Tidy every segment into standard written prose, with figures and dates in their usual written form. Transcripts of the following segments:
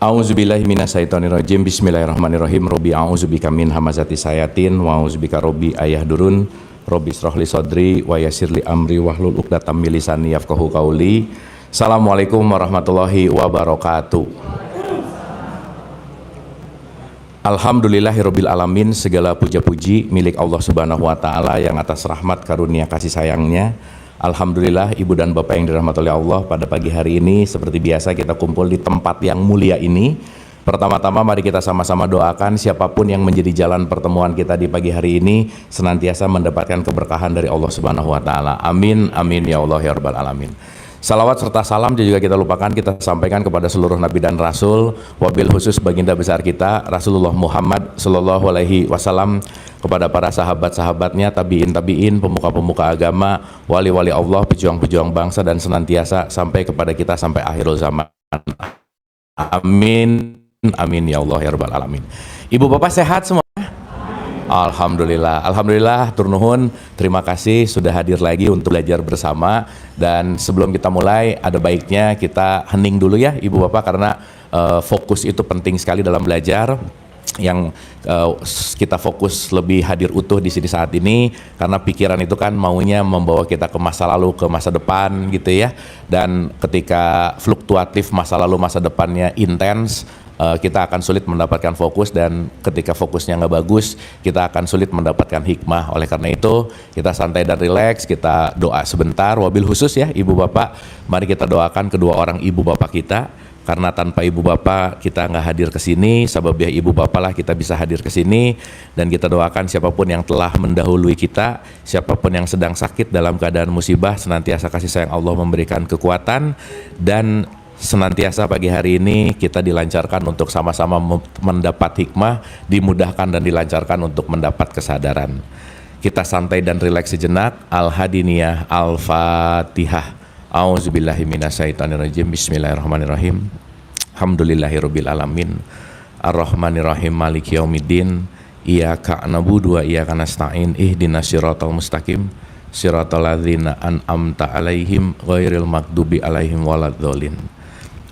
A'udzubillahi minasyaitonirrajim. Bismillahirrahmanirrahim. Robbi a'udzubika min hamazati sayatin wa a'udzubika robbi ayahdurun. Robbi shrahli sadri wa yassirli amri wahlul 'uqdatam min lisani yafqahu qauli. Assalamualaikum warahmatullahi wabarakatuh. Alhamdulillahirabbil alamin, segala puja-puji milik Allah Subhanahu wa taala yang atas rahmat karunia kasih sayangnya. Alhamdulillah, ibu dan bapak yang dirahmati oleh Allah, pada pagi hari ini seperti biasa kita kumpul di tempat yang mulia ini. Pertama-tama mari kita sama-sama doakan siapapun yang menjadi jalan pertemuan kita di pagi hari ini senantiasa mendapatkan keberkahan dari Allah Subhanahu wa taala. Amin amin ya Allah ya rabbal alamin. Salawat serta salam juga kita lupakan, kita sampaikan kepada seluruh nabi dan rasul, wabil khusus baginda besar kita Rasulullah Muhammad sallallahu alaihi wasallam, kepada para sahabat-sahabatnya, tabiin, pemuka-pemuka agama, wali-wali Allah, pejuang-pejuang bangsa, dan senantiasa sampai kepada kita sampai akhirul zaman. Amin amin ya Allah ya rabbal alamin. Ibu bapak sehat semua? Alhamdulillah, alhamdulillah, tur nuhun, terima kasih sudah hadir lagi untuk belajar bersama. Dan sebelum kita mulai, ada baiknya kita hening dulu ya ibu bapak, karena fokus itu penting sekali dalam belajar. Yang kita fokus lebih hadir utuh di sini saat ini, karena pikiran itu kan maunya membawa kita ke masa lalu, ke masa depan gitu ya. Dan ketika fluktuatif masa lalu masa depannya intens, kita akan sulit mendapatkan fokus, dan ketika fokusnya nggak bagus kita akan sulit mendapatkan hikmah. Oleh karena itu kita santai dan rileks, kita doa sebentar. Wabil khusus ya ibu bapak, mari kita doakan kedua orang ibu bapak kita, karena tanpa ibu bapak kita nggak hadir ke sini, sababnya ibu bapak lah kita bisa hadir ke sini. Dan kita doakan siapapun yang telah mendahului kita, siapapun yang sedang sakit dalam keadaan musibah, senantiasa kasih sayang Allah memberikan kekuatan, dan senantiasa pagi hari ini kita dilancarkan untuk sama-sama mendapat hikmah, dimudahkan dan dilancarkan untuk mendapat kesadaran. Kita santai dan rileks sejenak. Al-Hadiniyah, Al-Fatihah. A'udzubillahi minasyaitonirrajim. Bismillahirrahmanirrahim. Alhamdulillahirabbil alamin. Ar-Rahmanirrahim, Maliki yaumiddin. Iyyaka na'budu wa iyyaka nasta'in. Ihdinas siratal mustaqim. Siratal ladzina an'amta 'alaihim ghairil maghdubi 'alaihim waladdallin.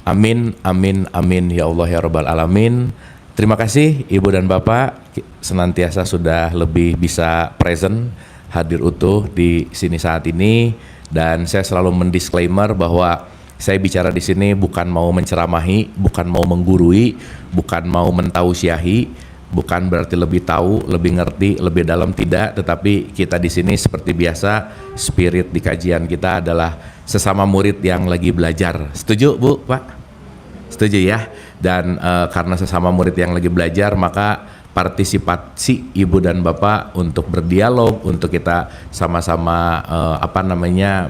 Amin amin amin ya Allah ya rabbal alamin. Terima kasih ibu dan bapak senantiasa sudah lebih bisa present, hadir utuh di sini saat ini. Dan saya selalu mendisklaimer bahwa saya bicara di sini bukan mau menceramahi, bukan mau menggurui, bukan mau mentausiahi, bukan berarti lebih tahu, lebih ngerti, lebih dalam, tidak. Tetapi kita di sini seperti biasa, spirit di kajian kita adalah sesama murid yang lagi belajar. Setuju Bu, Pak? Setuju ya? Dan karena sesama murid yang lagi belajar, maka partisipasi ibu dan bapak untuk berdialog, untuk kita sama-sama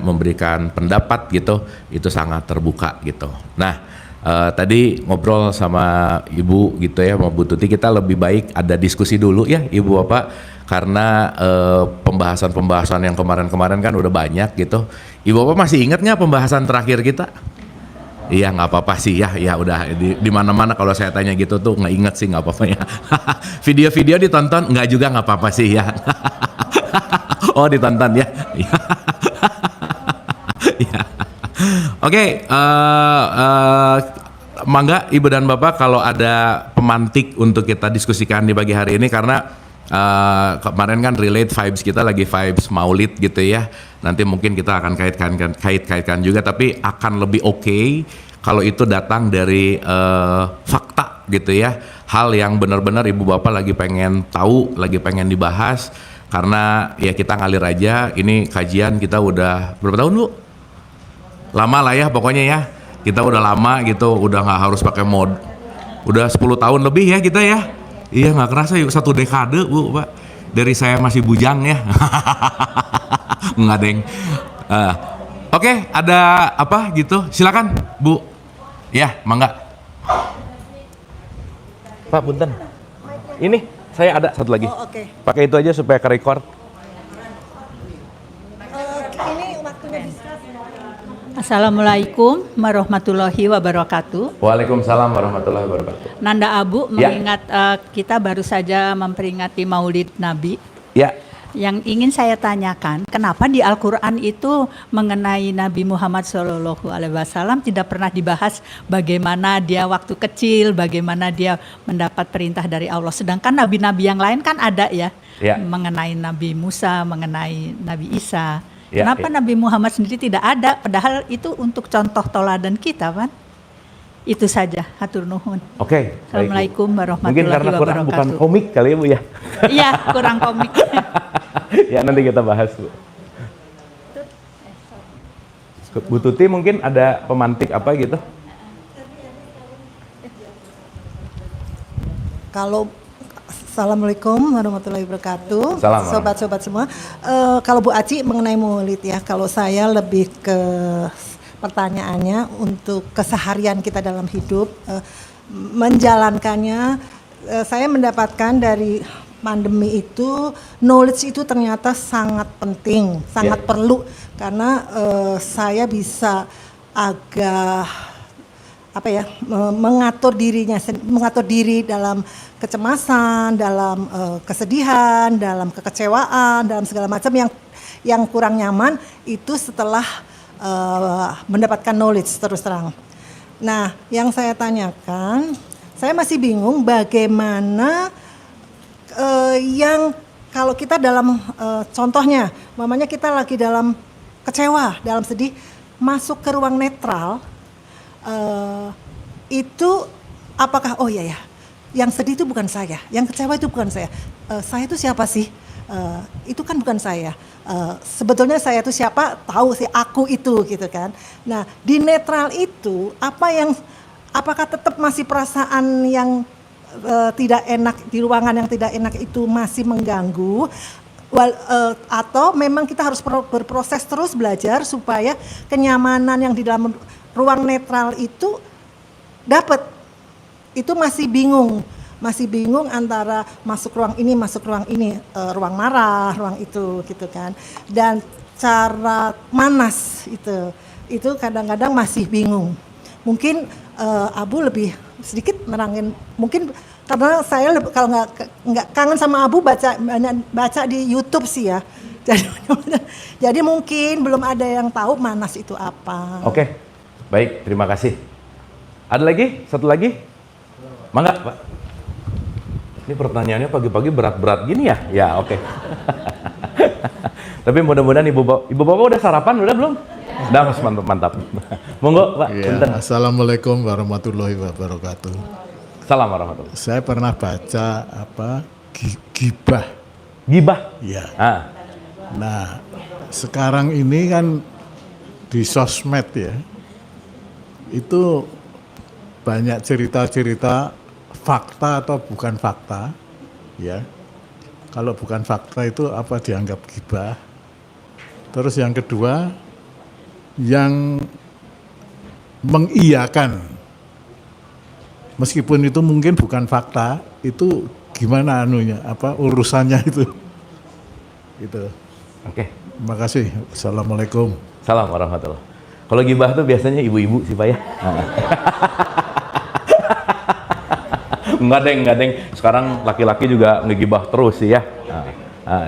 memberikan pendapat gitu, itu sangat terbuka gitu. Nah, tadi ngobrol sama ibu gitu ya, sama Bu Tuti, kita lebih baik ada diskusi dulu ya ibu bapak, karena pembahasan yang kemarin-kemarin kan udah banyak gitu. Ibu bapak masih ingat nggak pembahasan terakhir kita? Iya, nggak apa-apa sih ya, ya udah di mana-mana kalau saya tanya gitu tuh nggak inget sih, nggak apa-apa ya. Video-video ditonton nggak juga nggak apa-apa sih ya. Oh ditonton ya. Ya. Oke, mangga ibu dan bapak kalau ada pemantik untuk kita diskusikan di pagi hari ini, karena kemarin kan relate vibes kita lagi vibes maulid gitu ya. Nanti mungkin kita akan kaitkan juga, tapi akan lebih oke kalau itu datang dari fakta gitu ya. Hal yang benar-benar ibu bapak lagi pengen tahu, lagi pengen dibahas, karena ya kita ngalir aja. Ini kajian kita udah berapa tahun Bu? Lama lah ya pokoknya ya. Kita udah lama gitu, udah nggak harus pakai mod. Udah 10 tahun lebih ya kita ya. Iya nggak kerasa yuk, 1 dekade Bu Pak. Dari saya masih bujang ya. Enggak deng. Oke, ada apa gitu? Silakan Bu. Ya, mangga. Pak punten. Ini saya ada satu lagi. Oh, oke. Pakai itu aja supaya ke-record. Ini waktunya bisa. Assalamualaikum warahmatullahi wabarakatuh. Waalaikumsalam warahmatullahi wabarakatuh. Nanda Abu Ya. mengingat kita baru saja memperingati Maulid Nabi. Ya. Yang ingin saya tanyakan, kenapa di Al-Quran itu mengenai Nabi Muhammad SAW tidak pernah dibahas bagaimana dia waktu kecil, bagaimana dia mendapat perintah dari Allah. Sedangkan nabi-nabi yang lain kan ada ya, mengenai Nabi Musa, mengenai Nabi Isa. Kenapa Nabi Muhammad sendiri tidak ada? Padahal itu untuk contoh toladan kita kan? Itu saja, hatur nuhun. Oke. Assalamualaikum warahmatullahi Mungkin karena wabarakatuh. bukan komik kali ya Bu ya. Iya, kurang komik. Ya nanti kita bahas Bu. Bu Tuti mungkin ada pemantik apa gitu? Kalau Assalamualaikum warahmatullahi wabarakatuh. Salam. Sobat-sobat semua. Kalau Bu Aci mengenai maulid ya, kalau saya lebih ke pertanyaannya untuk keseharian kita dalam hidup, menjalankannya, saya mendapatkan dari pandemi itu, knowledge itu ternyata sangat penting, sangat perlu, karena saya bisa agak mengatur diri dalam kecemasan, dalam kesedihan, dalam kekecewaan, dalam segala macam yang kurang nyaman itu setelah mendapatkan knowledge terus terang. Nah, yang saya tanyakan, saya masih bingung bagaimana yang kalau kita dalam contohnya, mamanya kita lagi dalam kecewa, dalam sedih, masuk ke ruang netral, itu apakah yang sedih itu bukan saya, yang kecewa itu bukan saya itu siapa sih? Itu kan bukan saya. Sebetulnya saya itu siapa? Tahu sih, aku itu gitu kan. Nah, di netral itu apakah tetap masih perasaan yang tidak enak di ruangan yang tidak enak itu masih mengganggu? Atau memang kita harus berproses terus belajar supaya kenyamanan yang di dalam ruang netral itu dapat. Itu masih bingung antara masuk ruang ini, ruang marah, ruang itu gitu kan. Dan cara manas itu kadang-kadang masih bingung. Mungkin Abu lebih sedikit nerangin, mungkin karena saya kalau nggak kangen sama Abu baca di YouTube sih ya. Jadi mungkin belum ada yang tahu manas itu apa. Oke, baik, terima kasih. Ada lagi? Satu lagi? Mangga, Pak. Ini pertanyaannya pagi-pagi berat-berat gini ya? Ya, oke. Tapi mudah-mudahan ibu bapak udah sarapan, udah belum? Udah, Mas, mantap. Monggo, Pak. Ya, Assalamualaikum warahmatullahi wabarakatuh. Salam warahmatullahi. Saya pernah baca gibah. Gibah? Ya. Ah. Nah, sekarang ini kan di sosmed ya, itu banyak cerita-cerita fakta atau bukan fakta, ya. Kalau bukan fakta itu apa dianggap gibah. Terus yang kedua, yang mengiyakan, meskipun itu mungkin bukan fakta, itu gimana urusannya itu. Gitu. Oke. Terima kasih. Assalamualaikum. Salam warahmatullahi. Kalau gibah tuh biasanya ibu-ibu sih Pak ya. Enggak deng. Sekarang laki-laki juga ngegibah terus sih ya.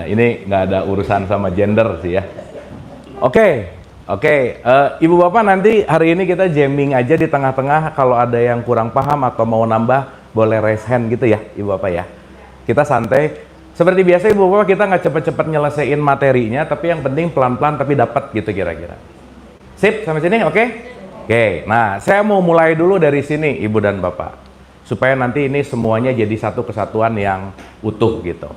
Ini nggak ada urusan sama gender sih ya. Oke. Ibu bapak nanti hari ini kita jamming aja di tengah-tengah. Kalau ada yang kurang paham atau mau nambah, boleh raise hand gitu ya, ibu bapak ya. Kita santai. Seperti biasa ibu bapak, kita nggak cepet-cepet nyelesain materinya, tapi yang penting pelan-pelan tapi dapat gitu kira-kira. Sip, sampai sini oke? Oke, nah saya mau mulai dulu dari sini ibu dan bapak, supaya nanti ini semuanya jadi satu kesatuan yang utuh gitu.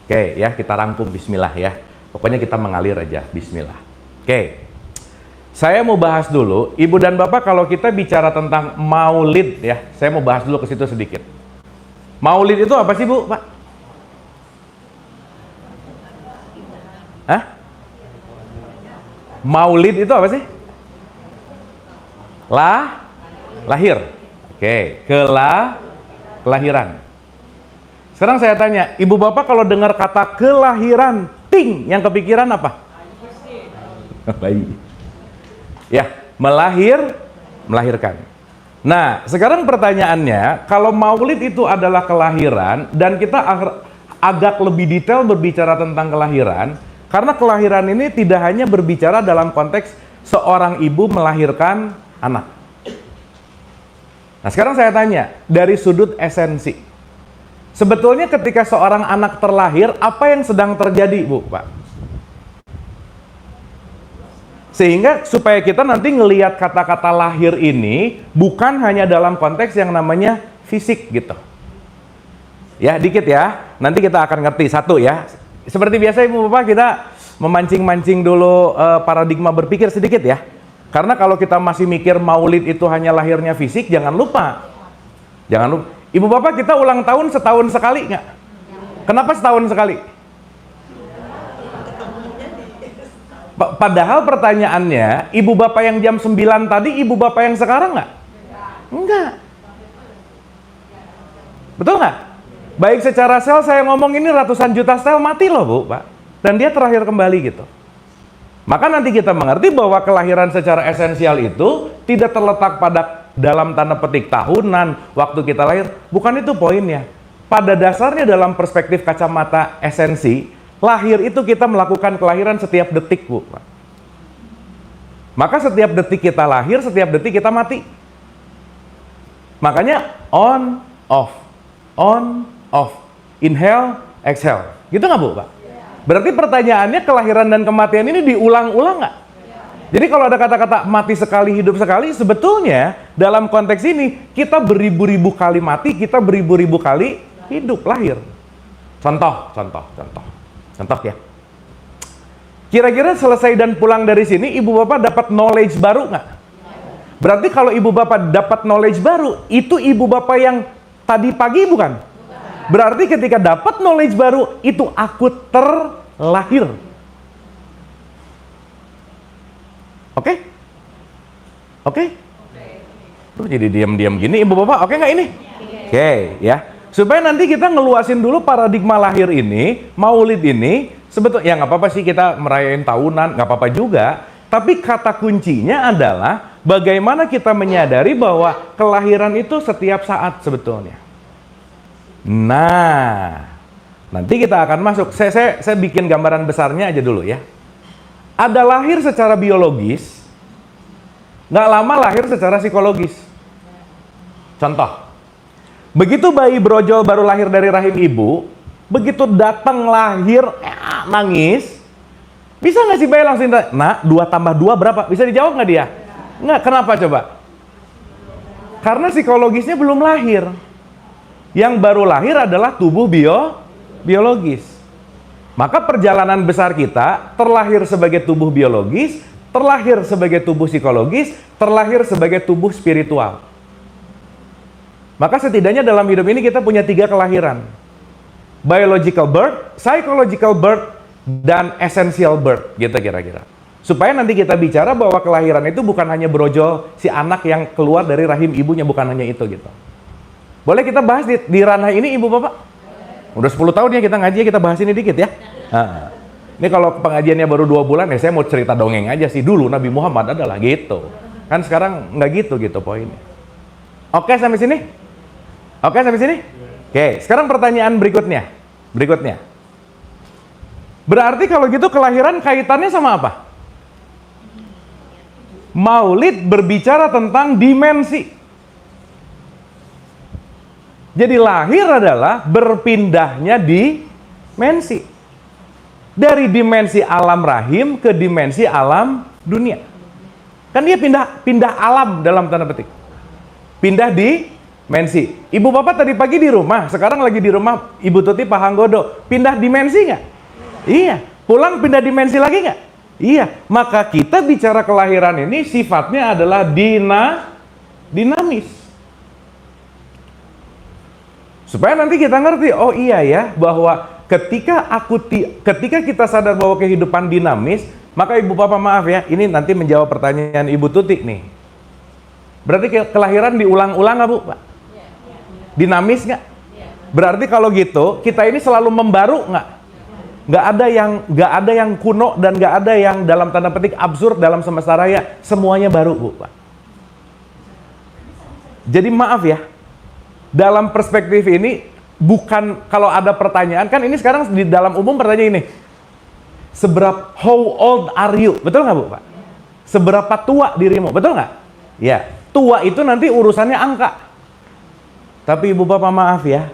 Oke ya, kita rangkum bismillah ya. Pokoknya kita mengalir aja, bismillah. Oke, saya mau bahas dulu, ibu dan bapak, kalau kita bicara tentang maulid ya, saya mau bahas dulu ke situ sedikit. Maulid itu apa sih bu, pak? Hah? Maulid itu apa sih? Lahir. Oke, kelahiran. Sekarang saya tanya, ibu bapak kalau dengar kata kelahiran, ting, yang kepikiran apa? Bayi. Ya, melahirkan. Nah, sekarang pertanyaannya, kalau maulid itu adalah kelahiran dan kita agak lebih detail berbicara tentang kelahiran, karena kelahiran ini tidak hanya berbicara dalam konteks seorang ibu melahirkan anak. Nah, sekarang saya tanya, dari sudut esensi, sebetulnya ketika seorang anak terlahir, apa yang sedang terjadi, Bu, Pak? Sehingga supaya kita nanti ngelihat kata-kata lahir ini bukan hanya dalam konteks yang namanya fisik gitu. Ya, dikit ya. Nanti kita akan ngerti satu ya. Seperti biasa Ibu Bapak, kita memancing-mancing dulu paradigma berpikir sedikit ya. Karena kalau kita masih mikir maulid itu hanya lahirnya fisik, jangan lupa. Jangan lupa. Ibu Bapak, kita ulang tahun setahun sekali nggak? Kenapa setahun sekali? Padahal pertanyaannya, Ibu Bapak yang jam 9 tadi, Ibu Bapak yang sekarang nggak? Enggak. Betul nggak? Baik secara sel, saya ngomong ini ratusan juta sel mati loh, Bu, Pak. Dan dia terakhir kembali gitu. Maka nanti kita mengerti bahwa kelahiran secara esensial itu tidak terletak pada dalam tanda petik tahunan, waktu kita lahir. Bukan itu poinnya. Pada dasarnya dalam perspektif kacamata esensi, lahir itu kita melakukan kelahiran setiap detik, Bu. Maka setiap detik kita lahir, setiap detik kita mati. Makanya on, off. On, off. Inhale, exhale. Gitu nggak, Bu, Pak? Berarti pertanyaannya, kelahiran dan kematian ini diulang-ulang nggak? Jadi kalau ada kata-kata mati sekali, hidup sekali, sebetulnya dalam konteks ini, kita beribu-ribu kali mati, kita beribu-ribu kali hidup, lahir. Contoh ya. Kira-kira selesai dan pulang dari sini, Ibu Bapak dapat knowledge baru nggak? Berarti kalau Ibu Bapak dapat knowledge baru, itu Ibu Bapak yang tadi pagi bukan? Berarti ketika dapat knowledge baru, itu aku terlahir. Oke? Tuh jadi diam-diam gini, Ibu Bapak, oke nggak ini? Oke, ya. Supaya nanti kita ngeluasin dulu paradigma lahir ini, maulid ini, sebetulnya ya nggak apa-apa sih kita merayain tahunan, nggak apa-apa juga. Tapi kata kuncinya adalah bagaimana kita menyadari bahwa kelahiran itu setiap saat sebetulnya. Nah, nanti kita akan masuk. Saya bikin gambaran besarnya aja dulu ya. Ada lahir secara biologis, nggak lama lahir secara psikologis. Contoh, begitu bayi brojol baru lahir dari rahim ibu, begitu datang lahir, nangis, bisa nggak sih bayi langsung tanya, "Nak, 2 tambah 2 berapa?" Bisa dijawab nggak dia? Nggak, kenapa coba? Karena psikologisnya belum lahir. Yang baru lahir adalah tubuh biologis. Maka perjalanan besar kita terlahir sebagai tubuh biologis, terlahir sebagai tubuh psikologis, terlahir sebagai tubuh spiritual. Maka setidaknya dalam hidup ini kita punya 3 kelahiran. Biological birth, psychological birth, dan essential birth, gitu kira-kira. Supaya nanti kita bicara bahwa kelahiran itu bukan hanya brojol si anak yang keluar dari rahim ibunya, bukan hanya itu gitu. Boleh kita bahas di ranah ini, Ibu Bapak? Udah 10 tahun ya kita ngaji, kita bahas ini dikit ya. Nah, ini kalau pengajiannya baru 2 bulan ya saya mau cerita dongeng aja sih. Dulu Nabi Muhammad adalah gitu. Kan sekarang nggak gitu poinnya. Oke sampai sini? Oke sampai sini? Oke, sekarang pertanyaan berikutnya. Berarti kalau gitu kelahiran kaitannya sama apa? Maulid berbicara tentang dimensi. Jadi lahir adalah berpindahnya dimensi. Dari dimensi alam rahim ke dimensi alam dunia. Kan dia pindah alam dalam tanda petik. Pindah dimensi. Ibu Bapak tadi pagi di rumah, sekarang lagi di rumah Ibu Tuti Pak Hanggodo. Pindah dimensi nggak? Iya. Pulang pindah dimensi lagi nggak? Iya. Maka kita bicara kelahiran ini sifatnya adalah dinamis. Supaya nanti kita ngerti, oh iya ya, bahwa ketika kita sadar bahwa kehidupan dinamis, maka Ibu Bapak maaf ya, ini nanti menjawab pertanyaan Ibu Tuti nih. Berarti kelahiran diulang-ulang nggak Bu, Pak? Dinamis nggak? Berarti kalau gitu, kita ini selalu membaru nggak? Nggak ada yang kuno dan nggak ada yang dalam tanda petik absurd dalam semesta raya. Semuanya baru, Bu, Pak. Jadi maaf ya, dalam perspektif ini bukan kalau ada pertanyaan, kan ini sekarang di dalam umum pertanyaan ini, how old are you? Betul nggak Bu Pak? Seberapa tua dirimu? Betul nggak? Ya, tua itu nanti urusannya angka. Tapi Ibu Bapak maaf ya,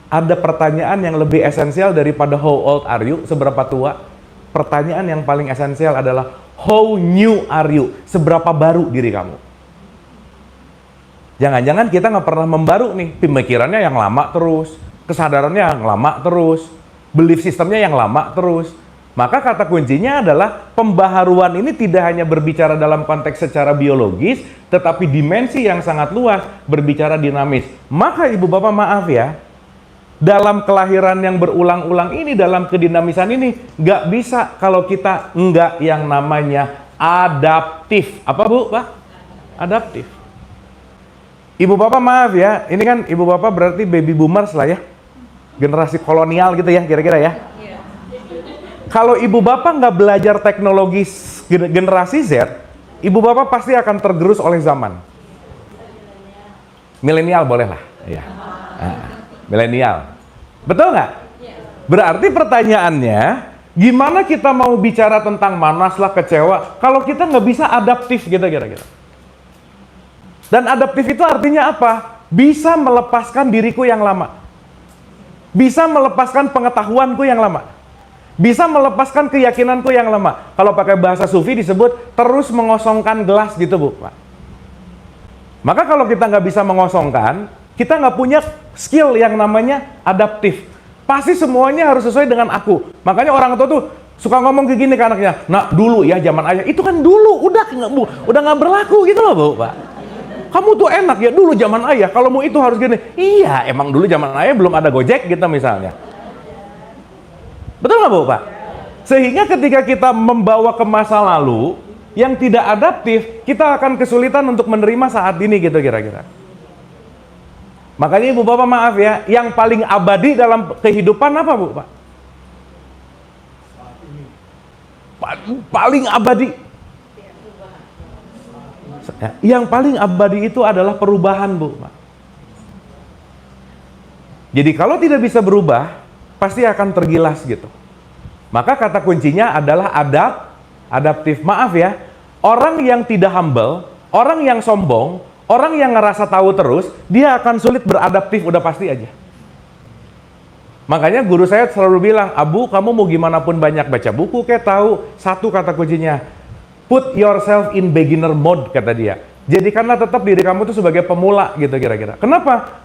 ada pertanyaan yang lebih esensial daripada how old are you, seberapa tua. Pertanyaan yang paling esensial adalah how new are you, seberapa baru diri kamu. Jangan-jangan kita nggak pernah membaru nih, pemikirannya yang lama terus, kesadarannya yang lama terus, belief sistemnya yang lama terus. Maka kata kuncinya adalah pembaharuan ini tidak hanya berbicara dalam konteks secara biologis, tetapi dimensi yang sangat luas, berbicara dinamis. Maka Ibu Bapak maaf ya, dalam kelahiran yang berulang-ulang ini, dalam kedinamisan ini, nggak bisa kalau kita nggak yang namanya adaptif. Apa Bu Pak? Adaptif. Ibu Bapak maaf ya, ini kan Ibu Bapak berarti baby boomers lah ya, generasi kolonial gitu ya kira-kira ya. Kalau Ibu Bapak nggak belajar teknologi generasi Z, Ibu Bapak pasti akan tergerus oleh zaman. Milenial boleh lah, ya. Milenial, betul nggak? Berarti pertanyaannya, gimana kita mau bicara tentang manas lah, kecewa, kalau kita nggak bisa adaptif gitu kira-kira. Dan adaptif itu artinya apa? Bisa melepaskan diriku yang lama, bisa melepaskan pengetahuanku yang lama, bisa melepaskan keyakinanku yang lama. Kalau pakai bahasa sufi disebut terus mengosongkan gelas gitu Bu Pak. Maka kalau kita nggak bisa mengosongkan, kita nggak punya skill yang namanya adaptif. Pasti semuanya harus sesuai dengan aku. Makanya orang tua tuh suka ngomong kayak gini ke anaknya, nah dulu ya zaman ayah, itu kan dulu udah nggak berlaku gitu loh Bu Pak. Kamu tuh enak ya dulu zaman ayah, kalau mau itu harus gini. Iya, emang dulu zaman ayah belum ada Gojek gitu misalnya. Betul nggak Bu Pak? Sehingga ketika kita membawa ke masa lalu yang tidak adaptif, kita akan kesulitan untuk menerima saat ini gitu kira-kira. Makanya Ibu Bapak maaf ya, yang paling abadi dalam kehidupan apa Bu Pak? Paling abadi. Yang paling abadi itu adalah perubahan Bu Pak. Jadi kalau tidak bisa berubah, pasti akan tergilas gitu. Maka kata kuncinya adalah adaptif. Maaf ya, orang yang tidak humble, orang yang sombong, orang yang ngerasa tahu terus, dia akan sulit beradaptif, udah pasti aja. Makanya guru saya selalu bilang, Abu kamu mau gimana pun banyak baca buku kayak tahu, satu kata kuncinya, put yourself in beginner mode kata dia. Jadikanlah tetap diri kamu itu sebagai pemula gitu kira-kira. Kenapa?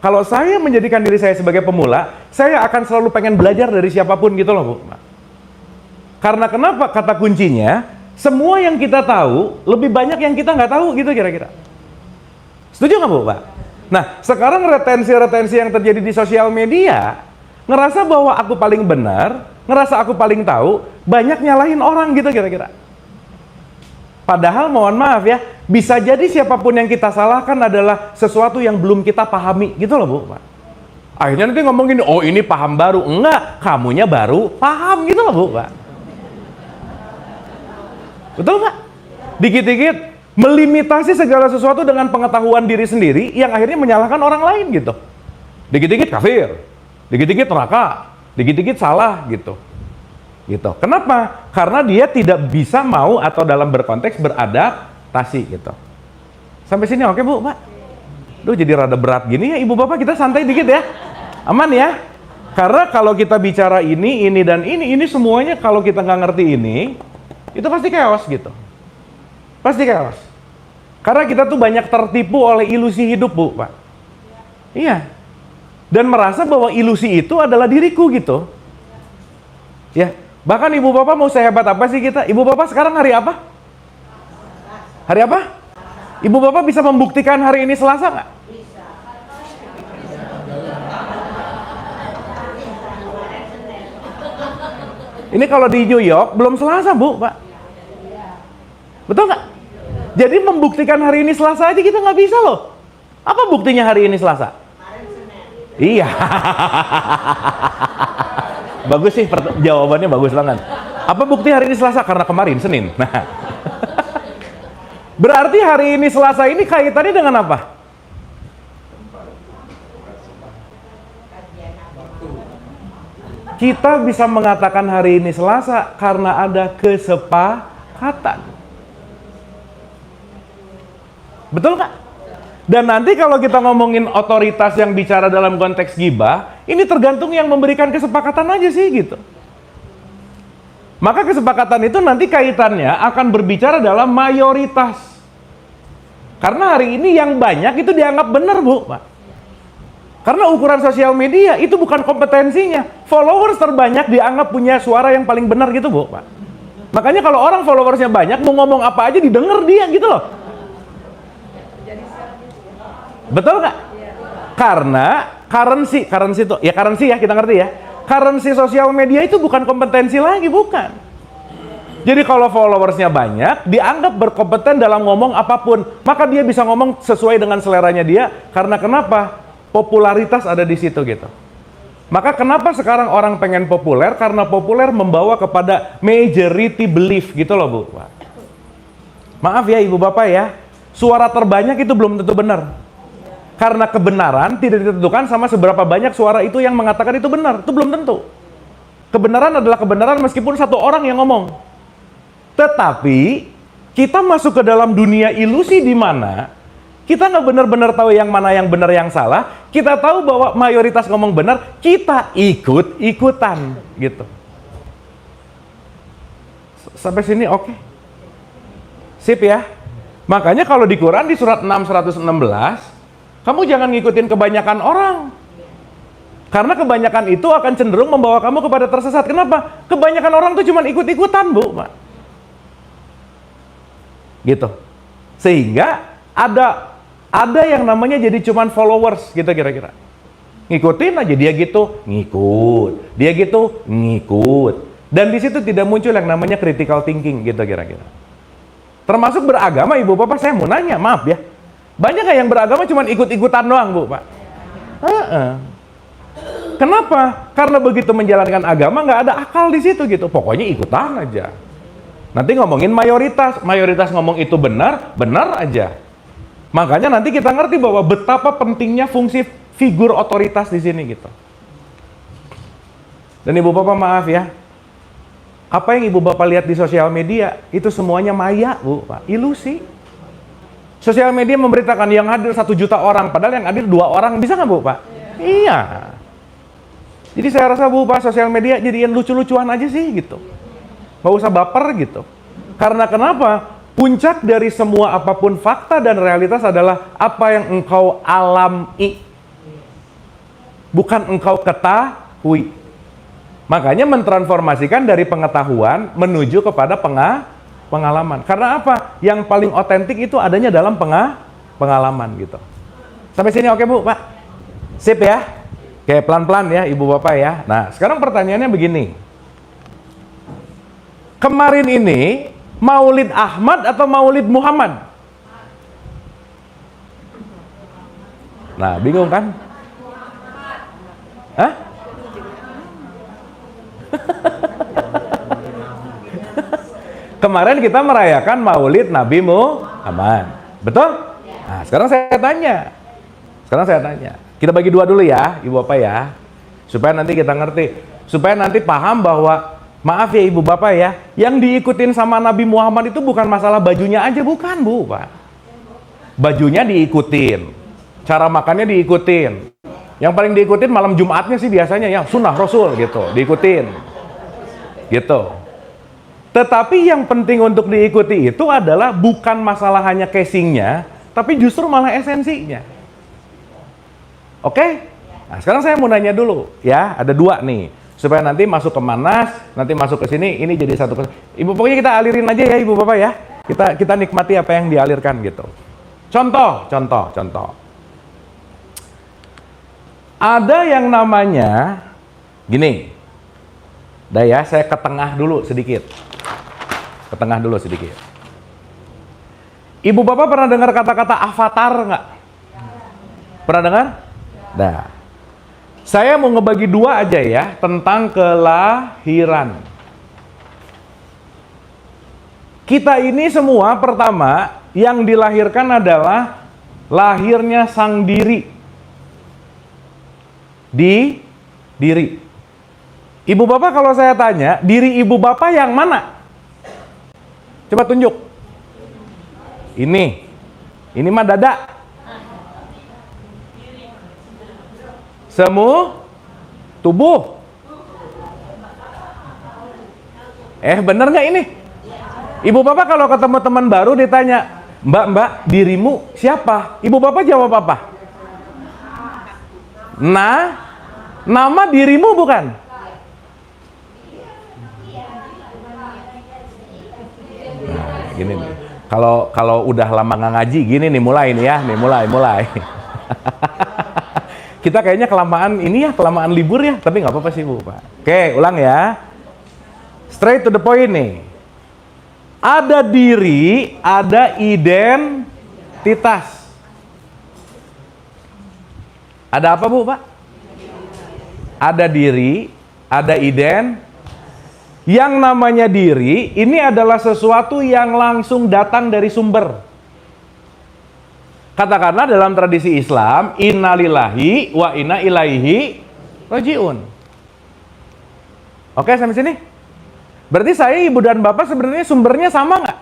Kalau saya menjadikan diri saya sebagai pemula, saya akan selalu pengen belajar dari siapapun gitu loh Bu. Karena kenapa? Kata kuncinya, semua yang kita tahu lebih banyak yang kita nggak tahu gitu kira-kira. Setuju nggak Bu Pak? Nah sekarang retensi yang terjadi di sosial media, ngerasa bahwa aku paling benar, ngerasa aku paling tahu, banyak nyalahin orang gitu kira-kira. Padahal mohon maaf ya, bisa jadi siapapun yang kita salahkan adalah sesuatu yang belum kita pahami gitu loh Bu Pak. Akhirnya nanti ngomong gini, oh ini paham baru. Enggak, kamunya baru paham gitu loh Bu Pak. Betul nggak? Dikit-dikit melimitasi segala sesuatu dengan pengetahuan diri sendiri yang akhirnya menyalahkan orang lain gitu. Dikit-dikit kafir, dikit-dikit neraka, dikit-dikit salah gitu. Gitu. Kenapa? Karena dia tidak bisa mau atau dalam berkonteks beradaptasi gitu. Sampai sini oke Bu Pak? Duh jadi rada berat gini ya Ibu Bapak, kita santai dikit ya. Aman ya? Karena kalau kita bicara ini dan ini semuanya kalau kita nggak ngerti ini, itu pasti chaos gitu. Pasti chaos. Karena kita tuh banyak tertipu oleh ilusi hidup Bu Pak. Iya. Dan merasa bahwa ilusi itu adalah diriku gitu. Ya. Bahkan Ibu Bapak mau sehebat apa sih kita? Ibu Bapak sekarang hari apa? Hari apa? Ibu Bapak bisa membuktikan hari ini Selasa nggak? Bisa. Ini kalau di New York belum Selasa Bu Pak. Betul nggak? Jadi membuktikan hari ini Selasa aja kita nggak bisa loh. Apa buktinya hari ini Selasa? Iya. Bagus sih jawabannya, bagus banget. Apa bukti hari ini Selasa? Karena kemarin Senin. Nah, berarti hari ini Selasa ini kaitannya dengan apa? Kita bisa mengatakan hari ini Selasa karena ada kesepakatan. Betul nggak? Dan nanti kalau kita ngomongin otoritas yang bicara dalam konteks ghibah, ini tergantung yang memberikan kesepakatan aja sih gitu. Maka kesepakatan itu nanti kaitannya akan berbicara dalam mayoritas. Karena hari ini yang banyak itu dianggap benar, Bu, Pak. Karena ukuran sosial media itu bukan kompetensinya. Followers terbanyak dianggap punya suara yang paling benar gitu, Bu, Pak. Makanya kalau orang followersnya banyak, mau ngomong apa aja didengar dia gitu loh. Betul nggak? Karena currency itu, ya currency ya, kita ngerti ya. Currency sosial media itu bukan kompetensi lagi, bukan. Jadi kalau followersnya banyak, dianggap berkompeten dalam ngomong apapun. Maka dia bisa ngomong sesuai dengan seleranya dia. Karena kenapa? Popularitas ada di situ gitu. Maka kenapa sekarang orang pengen populer? Karena populer membawa kepada majority belief gitu loh, Bu. Maaf ya Ibu Bapak ya, suara terbanyak itu belum tentu benar. Karena kebenaran tidak ditentukan sama seberapa banyak suara itu yang mengatakan itu benar. Itu belum tentu. Kebenaran adalah kebenaran meskipun satu orang yang ngomong. Tetapi kita masuk ke dalam dunia ilusi di mana kita nggak benar-benar tahu yang mana yang benar yang salah. Kita tahu bahwa mayoritas ngomong benar, kita ikut-ikutan gitu. Sampai sini oke? Sip ya? Makanya kalau di Quran di surat 6:116, kamu jangan ngikutin kebanyakan orang. Karena kebanyakan itu akan cenderung membawa kamu kepada tersesat. Kenapa? Kebanyakan orang tuh cuma ikut-ikutan, Bu, Pak. Gitu. Sehingga ada yang namanya jadi cuman followers gitu kira-kira. Ngikutin aja dia gitu, ngikut. Dia gitu, ngikut. Dan di situ tidak muncul yang namanya critical thinking gitu kira-kira. Termasuk beragama, Ibu Bapak, saya mau nanya, maaf ya. Banyak nggak yang beragama cuma ikut-ikutan doang, Bu, Pak? Kenapa? Karena begitu menjalankan agama nggak ada akal di situ gitu. Pokoknya ikutan aja. Nanti ngomongin mayoritas ngomong itu benar, benar aja. Makanya nanti kita ngerti bahwa betapa pentingnya fungsi figur otoritas di sini gitu. Dan Ibu Bapak maaf ya, apa yang Ibu Bapak lihat di sosial media itu semuanya maya, Bu, Pak, ilusi. Sosial media memberitakan yang hadir 1 juta orang, padahal yang hadir 2 orang, bisa nggak, Bu, Pak? Iya. Jadi saya rasa, Bu, Pak, sosial media jadiin lucu-lucuan aja sih gitu. Nggak usah baper gitu. Karena kenapa? Puncak dari semua apapun fakta dan realitas adalah apa yang engkau alami, bukan engkau ketahui. Makanya mentransformasikan dari pengetahuan menuju kepada pengalaman. Karena apa? Yang paling otentik itu adanya dalam pengalaman gitu. Sampai sini oke, Bu, Pak? Sip ya? Oke, pelan-pelan ya Ibu Bapak ya. Nah, sekarang pertanyaannya begini. Kemarin ini Maulid Ahmad atau Maulid Muhammad? Nah, bingung kan? Hah? Kemarin kita merayakan Maulid Nabi Muhammad. Betul? Nah, sekarang saya tanya. Kita bagi dua dulu ya, Ibu Bapak ya. Supaya nanti kita ngerti. Supaya nanti paham bahwa, maaf ya Ibu Bapak ya, yang diikutin sama Nabi Muhammad itu bukan masalah bajunya aja, bukan, Bu, Pak. Bajunya diikutin. Cara makannya diikutin. Yang paling diikutin malam Jumatnya sih biasanya yang sunnah Rasul gitu, diikutin. Gitu. Tetapi yang penting untuk diikuti itu adalah bukan masalah hanya casingnya, tapi justru malah esensinya. Oke? Nah, sekarang saya mau nanya dulu, ya, ada 2 nih, supaya nanti masuk ke Manas, nanti masuk ke sini, ini jadi satu. Ibu, pokoknya kita alirin aja ya, Ibu Bapak ya. Kita nikmati apa yang dialirkan gitu. Contoh. Ada yang namanya gini. Dah ya, saya ke tengah dulu sedikit. Ibu Bapak pernah dengar kata-kata avatar nggak? Pernah dengar? Nah, saya mau ngebagi 2 aja ya tentang kelahiran. Kita ini semua pertama yang dilahirkan adalah lahirnya sang diri. Diri. Ibu bapak kalau saya tanya, diri ibu bapak yang mana? Coba tunjuk. Ini mah dada. Semu tubuh. Bener nggak ini? Ibu bapak kalau ketemu teman baru ditanya, Mbak, dirimu siapa? Ibu bapak jawab apa? Nah, nama dirimu bukan? Nah, gini nih. Kalau udah lama nggak ngaji, gini nih mulai nih ya, mulai. Kita kayaknya kelamaan libur ya, tapi nggak apa-apa sih Bu Pak. Oke, ulang ya. Straight to the point nih. Ada diri, ada identitas. Ada apa Bu Pak? Ada diri, ada Yang namanya diri, ini adalah sesuatu yang langsung datang dari sumber. Katakanlah dalam tradisi Islam, innalillahi wa inna ilaihi rajiun. Oke, sampai sini? Berarti saya, ibu dan bapak sebenarnya sumbernya sama nggak?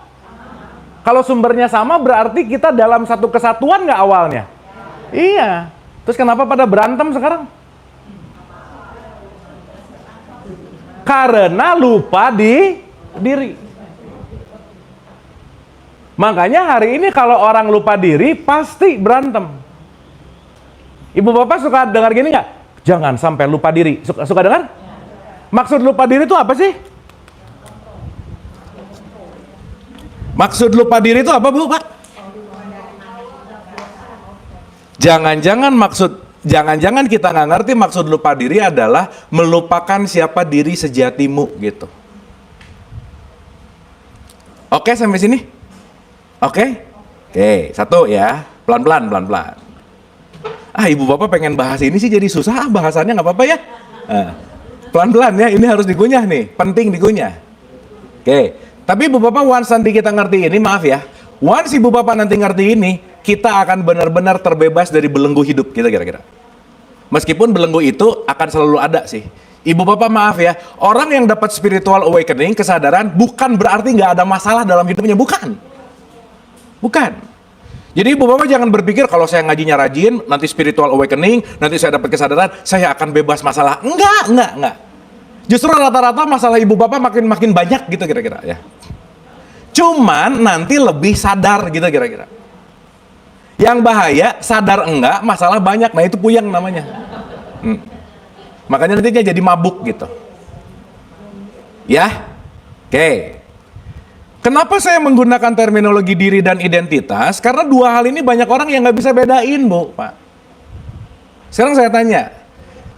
Kalau sumbernya sama berarti kita dalam satu kesatuan nggak awalnya? Iya. Terus kenapa pada berantem sekarang? Karena lupa diri. Makanya hari ini kalau orang lupa diri pasti berantem. Ibu bapak suka dengar gini nggak? Jangan sampai lupa diri. Suka dengar? Maksud lupa diri itu apa sih? Maksud lupa diri itu apa Bu Pak? Jangan-jangan kita nggak ngerti maksud lupa diri adalah melupakan siapa diri sejatimu gitu. Oke, sampai sini? Oke, satu ya, pelan-pelan. Ibu bapak pengen bahas ini sih jadi susah, bahasannya nggak apa-apa ya. Pelan-pelan ya, ini harus dikunyah nih, penting dikunyah. Oke, tapi ibu bapak once nanti kita ngerti ini, maaf ya, once ibu bapak nanti ngerti ini, kita akan benar-benar terbebas dari belenggu hidup kita kira-kira. Meskipun belenggu itu akan selalu ada sih. Ibu bapak maaf ya, orang yang dapat spiritual awakening, kesadaran, bukan berarti nggak ada masalah dalam hidupnya, bukan. Jadi ibu bapak jangan berpikir kalau saya ngajinya rajin, nanti spiritual awakening, nanti saya dapat kesadaran, saya akan bebas masalah. Enggak. Justru rata-rata masalah ibu bapak makin banyak gitu kira-kira ya. Cuman nanti lebih sadar gitu kira-kira. Yang bahaya sadar enggak, masalah banyak. Nah itu puyeng namanya. Makanya nantinya jadi mabuk gitu. Ya. Oke. Kenapa saya menggunakan terminologi diri dan identitas? Karena dua hal ini banyak orang yang nggak bisa bedain, Bu, Pak. Sekarang saya tanya,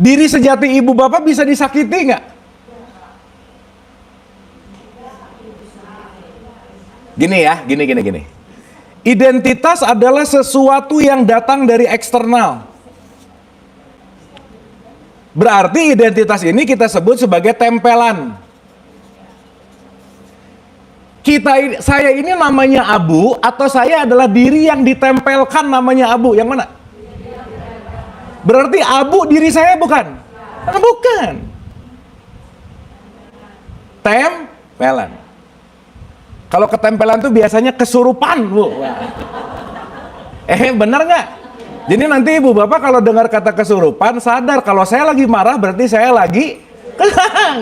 diri sejati ibu bapak bisa disakiti nggak? Gini. Identitas adalah sesuatu yang datang dari eksternal. Berarti identitas ini kita sebut sebagai tempelan. Saya ini namanya Abu, atau saya adalah diri yang ditempelkan namanya Abu. Yang mana? Berarti Abu diri saya bukan? Bukan. Tempelan. Kalau ketempelan tuh biasanya kesurupan, Bu. Bener nggak? Jadi nanti ibu bapak kalau dengar kata kesurupan, sadar kalau saya lagi marah berarti saya lagi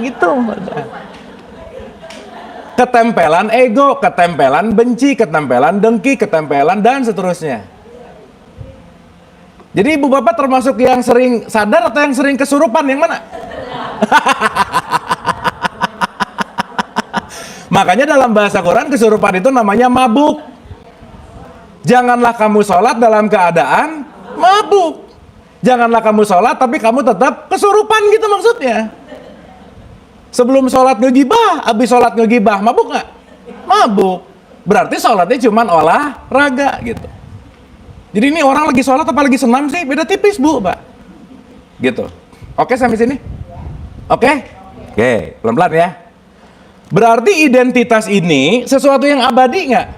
gitu. Ketempelan ego, ketempelan benci, ketempelan dengki, ketempelan dan seterusnya. Jadi ibu bapak termasuk yang sering sadar atau yang sering kesurupan, yang mana? Makanya dalam bahasa Quran kesurupan itu namanya mabuk. Janganlah kamu sholat dalam keadaan mabuk. Janganlah kamu sholat tapi kamu tetap kesurupan gitu maksudnya. Sebelum sholat ngegibah, habis sholat ngegibah, mabuk nggak? Mabuk. Berarti sholatnya cuma olahraga gitu. Jadi ini orang lagi sholat apa lagi senam sih? Beda tipis, Bu, Pak. Gitu. Oke sampai sini? Oke, pelan-pelan ya. Berarti identitas ini sesuatu yang abadi nggak?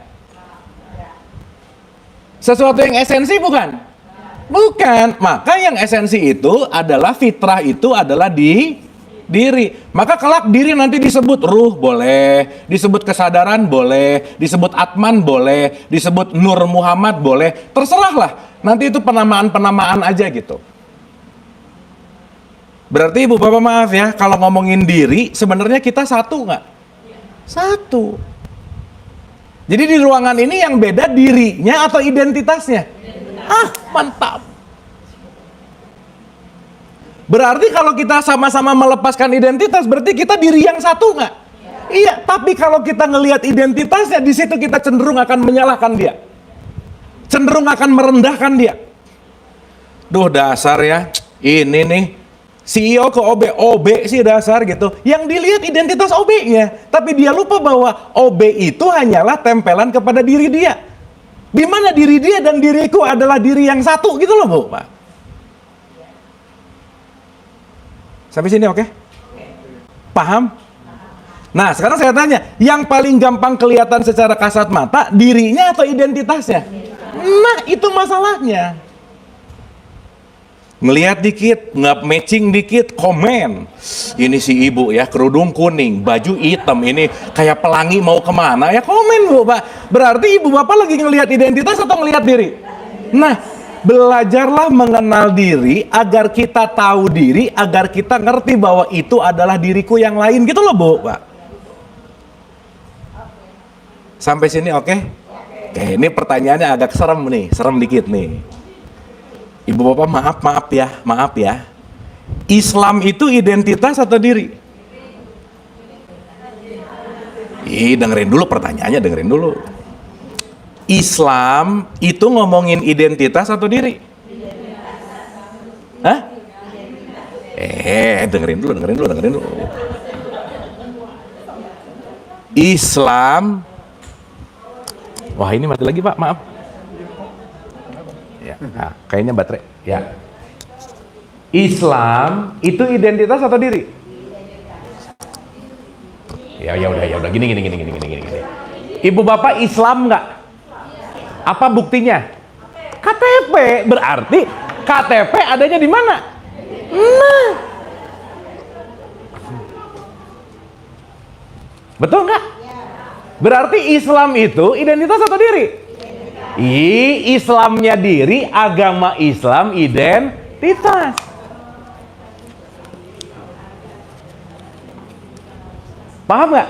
Sesuatu yang esensi bukan? Bukan. Maka yang esensi itu adalah fitrah, itu adalah Diri. Maka kelak diri nanti disebut ruh boleh, disebut kesadaran boleh, disebut Atman boleh, disebut Nur Muhammad boleh. Terserahlah. Nanti itu penamaan-penamaan aja gitu. Berarti Ibu Bapak maaf ya, kalau ngomongin diri sebenarnya kita satu nggak? Satu. Jadi di ruangan ini yang beda dirinya atau identitasnya? Ah, mantap. Berarti kalau kita sama-sama melepaskan identitas, berarti kita diri yang satu nggak? Iya, tapi kalau kita ngelihat identitasnya, di situ kita cenderung akan menyalahkan dia. Cenderung akan merendahkan dia. Duh dasar ya, ini nih, CEO ke OB sih dasar gitu. Yang dilihat identitas OB-nya, tapi dia lupa bahwa OB itu hanyalah tempelan kepada diri dia. Di mana diri dia dan diriku adalah diri yang satu gitu loh Bu, Pak. Sampai sini oke? Paham? Nah sekarang saya tanya, yang paling gampang kelihatan secara kasat mata, dirinya atau identitasnya? Nah itu masalahnya. Ngelihat dikit, nggak matching dikit, komen. Ini si ibu ya, kerudung kuning, baju hitam, ini kayak pelangi mau kemana ya, komen Bu Pak. Berarti ibu bapak lagi ngelihat identitas atau ngelihat diri? Nah belajarlah mengenal diri agar kita tahu diri, agar kita ngerti bahwa itu adalah diriku yang lain gitu loh Bu Pak. Sampai sini oke? Oke, ini pertanyaannya agak serem nih, serem dikit nih. Ibu bapak maaf ya. Islam itu identitas atau diri? Dengerin dulu pertanyaannya, dengerin dulu. Islam itu ngomongin identitas atau diri? Hah? Dengerin dulu. Islam. Wah, ini mati lagi, Pak. Maaf. Ya, nah, kayaknya baterai. Ya. Islam itu identitas atau diri? Ya udah. Gini. Ibu bapak Islam nggak? Apa buktinya? KTP. Berarti KTP adanya di mana? Nah. Betul nggak? Berarti Islam itu identitas atau diri? Islamnya diri, agama Islam identitas. Paham nggak?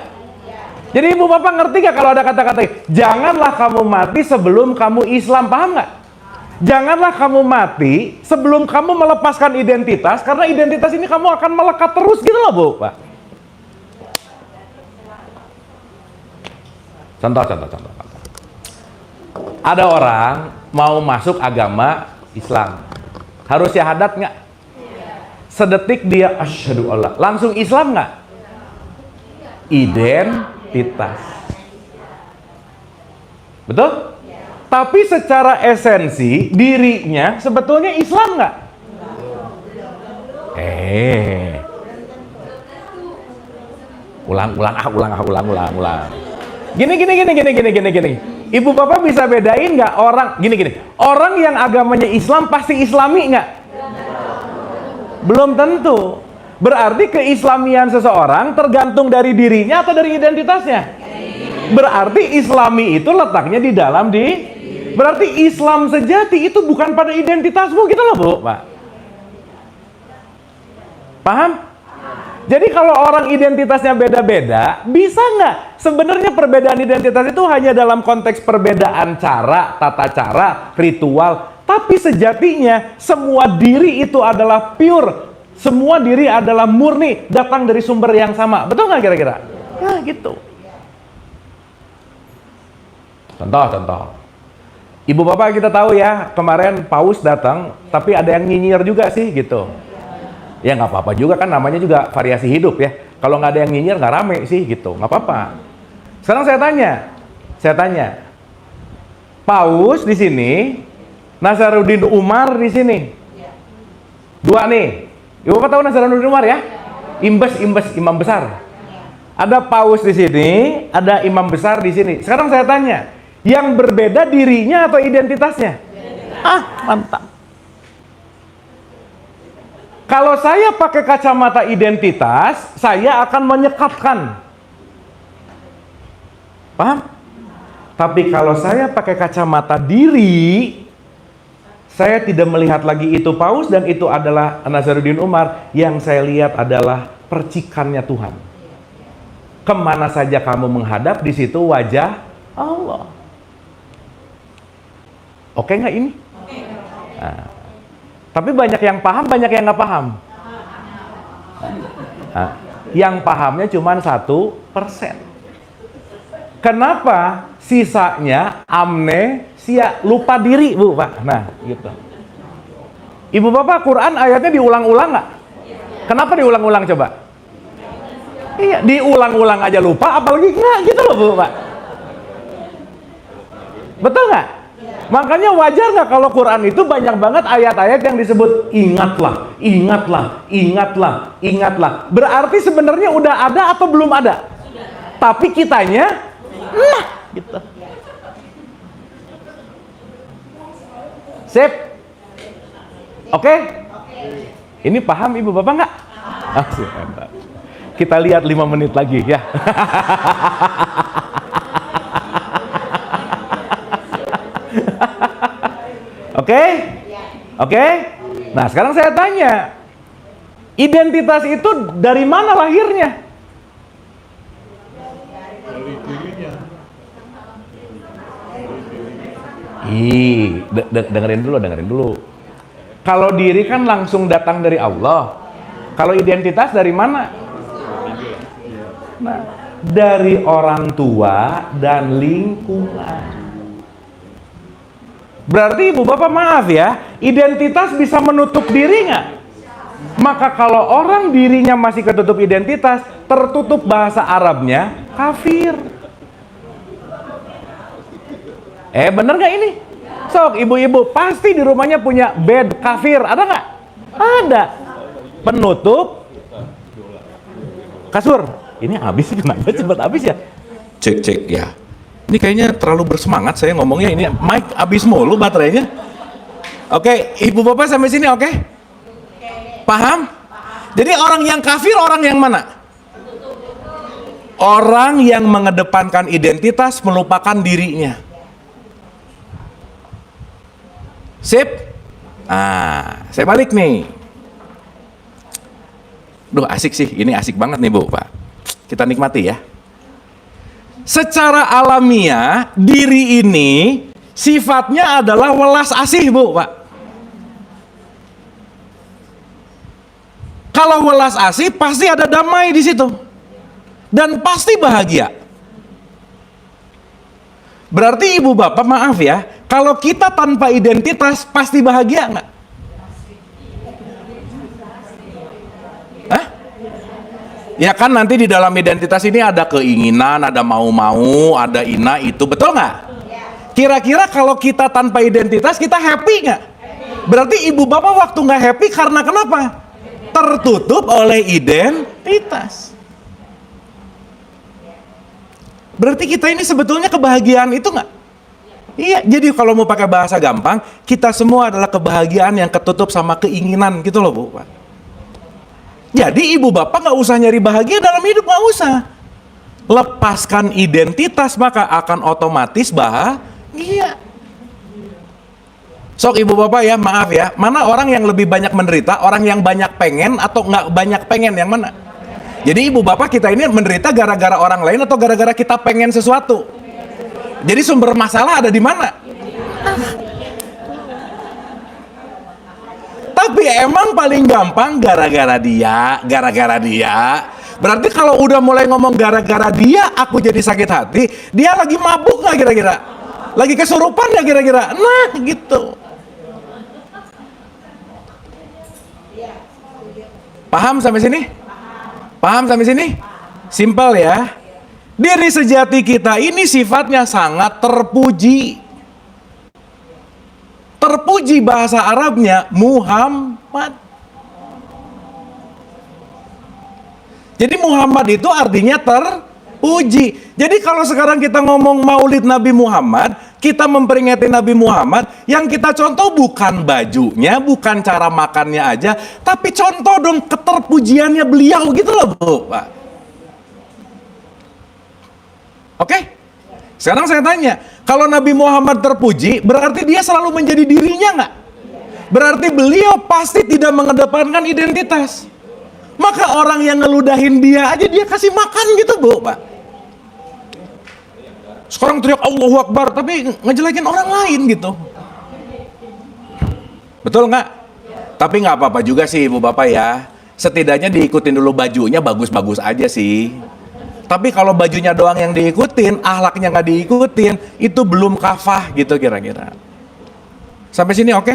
Jadi ibu bapak ngerti gak kalau ada kata-kata janganlah kamu mati sebelum kamu Islam, paham gak? Janganlah kamu mati sebelum kamu melepaskan identitas, karena identitas ini kamu akan melekat terus gitu loh Bu Pak. Contoh. Ada orang mau masuk agama Islam, harus syahadat nggak? Sedetik dia asyhadu Allah, langsung Islam nggak? Identitas. Betul? Tapi secara esensi dirinya sebetulnya Islam nggak? Ulang. Gini. Ibu bapak bisa bedain nggak orang gini. Orang yang agamanya Islam pasti Islami nggak? Belum tentu. Berarti keislamian seseorang tergantung dari dirinya atau dari identitasnya? Berarti Islami itu letaknya di dalam berarti Islam sejati itu bukan pada identitasmu gitu loh Bu Pak. Paham? Jadi kalau orang identitasnya beda-beda, bisa nggak? Sebenarnya perbedaan identitas itu hanya dalam konteks perbedaan cara, tata cara, ritual. Tapi sejatinya semua diri itu adalah pure. Semua diri adalah murni, datang dari sumber yang sama. Betul nggak kira-kira? Ya gitu. Contoh. Ibu bapak kita tahu ya, kemarin paus datang, tapi ada yang nyinyir juga sih gitu. Ya nggak apa-apa juga kan, namanya juga variasi hidup ya. Kalau nggak ada yang nyinyir nggak rame sih gitu, nggak apa-apa. Sekarang saya tanya, paus di sini, Nasaruddin Umar di sini, dua nih. Ibu bapak tahu Nasaruddin Umar ya? Imbes imam besar. Ada paus di sini, ada imam besar di sini. Sekarang saya tanya, yang berbeda dirinya atau identitasnya? Mantap. Kalau saya pakai kacamata identitas, saya akan menyekatkan. Paham? Tapi kalau saya pakai kacamata diri, saya tidak melihat lagi itu paus dan itu adalah Nazaruddin Umar. Yang saya lihat adalah percikannya Tuhan. Kemana saja kamu menghadap, di situ wajah Allah. Oke nggak ini? Nah, tapi banyak yang paham, banyak yang nggak paham. Nah, yang pahamnya cuma 1%. Kenapa sisanya amnesia, lupa diri, Bu, Pak? Nah, gitu. Ibu Bapak, Quran ayatnya diulang-ulang nggak? Kenapa diulang-ulang coba? Iya, diulang-ulang aja lupa, apalagi nggak, gitu loh, Bu, Pak. Betul nggak? Makanya wajar nggak kalau Quran itu banyak banget ayat-ayat yang disebut ingatlah, ingatlah, ingatlah, ingatlah. Berarti sebenarnya udah ada atau belum ada? Tapi kitanya, nah, gitu. Sip? Oke? Ini paham Ibu Bapak nggak? Kita lihat 5 menit lagi ya. Oke? Oke? Nah, sekarang saya tanya. Identitas itu dari mana lahirnya? Dari dirinya. Dengerin dulu. Kalau diri kan langsung datang dari Allah. Kalau identitas dari mana? Nah, dari orang tua dan lingkungan. Berarti Ibu Bapak maaf ya, identitas bisa menutup diri nggak? Maka kalau orang dirinya masih ketutup identitas, tertutup bahasa Arabnya, kafir. Bener nggak ini? Sok, ibu-ibu pasti di rumahnya punya bed kafir, ada nggak? Ada. Penutup kasur. Ini habis, kenapa cepat habis ya? Cek ya. Ini kayaknya terlalu bersemangat saya ngomongnya, ini mic habis mulu baterainya. Oke, Ibu Bapak sampai sini oke? Paham? Jadi orang yang kafir orang yang mana? Orang yang mengedepankan identitas melupakan dirinya. Sip? Nah, saya balik nih. Duh, asik sih, ini asik banget nih Bu, Pak. Kita nikmati ya. Secara alamiah, diri ini sifatnya adalah welas asih, Bu, Pak. Kalau welas asih, pasti ada damai di situ. Dan pasti bahagia. Berarti Ibu Bapak, maaf ya, kalau kita tanpa identitas, pasti bahagia nggak? Hah? Ya kan nanti di dalam identitas ini ada keinginan, ada mau-mau, ada ina itu, betul nggak? Kira-kira kalau kita tanpa identitas kita happy nggak? Berarti Ibu Bapak waktu nggak happy karena kenapa? Tertutup oleh identitas. Berarti kita ini sebetulnya kebahagiaan itu nggak? Iya, jadi kalau mau pakai bahasa gampang, kita semua adalah kebahagiaan yang ketutup sama keinginan gitu loh, Bu, Pak. Jadi Ibu Bapak nggak usah nyari bahagia dalam hidup, nggak usah. Lepaskan identitas maka akan otomatis bahagia. Sok Ibu Bapak ya, maaf ya, mana orang yang lebih banyak menderita, orang yang banyak pengen atau nggak banyak pengen, yang mana? Jadi Ibu Bapak kita ini menderita gara-gara orang lain atau gara-gara kita pengen sesuatu? Jadi sumber masalah ada di mana? Tapi emang paling gampang gara-gara dia, gara-gara dia. Berarti kalau udah mulai ngomong gara-gara dia, aku jadi sakit hati, dia lagi mabuk nggak kira-kira? Lagi kesurupan nggak kira-kira? Nah, gitu. Paham sampai sini? Paham sampai sini? Simpel ya. Diri sejati kita ini sifatnya sangat terpuji. Terpuji bahasa Arabnya Muhammad. Jadi Muhammad itu artinya terpuji. Jadi kalau sekarang kita ngomong Maulid Nabi Muhammad, kita memperingati Nabi Muhammad, yang kita contoh bukan bajunya, bukan cara makannya aja, tapi contoh dong keterpujiannya beliau gitu loh Bu, Pak. Oke? Sekarang saya tanya, kalau Nabi Muhammad terpuji, berarti dia selalu menjadi dirinya nggak? Berarti beliau pasti tidak mengedepankan identitas. Maka orang yang ngeludahin dia aja dia kasih makan gitu Bu, Pak. Sekarang teriak Allahu Akbar, tapi ngejelekin orang lain gitu. Betul nggak? Tapi nggak apa-apa juga sih Ibu Bapak ya. Setidaknya diikutin dulu bajunya, bagus-bagus aja sih. Tapi kalau bajunya doang yang diikutin, akhlaknya nggak diikutin, itu belum kafah gitu kira-kira. Sampai sini oke?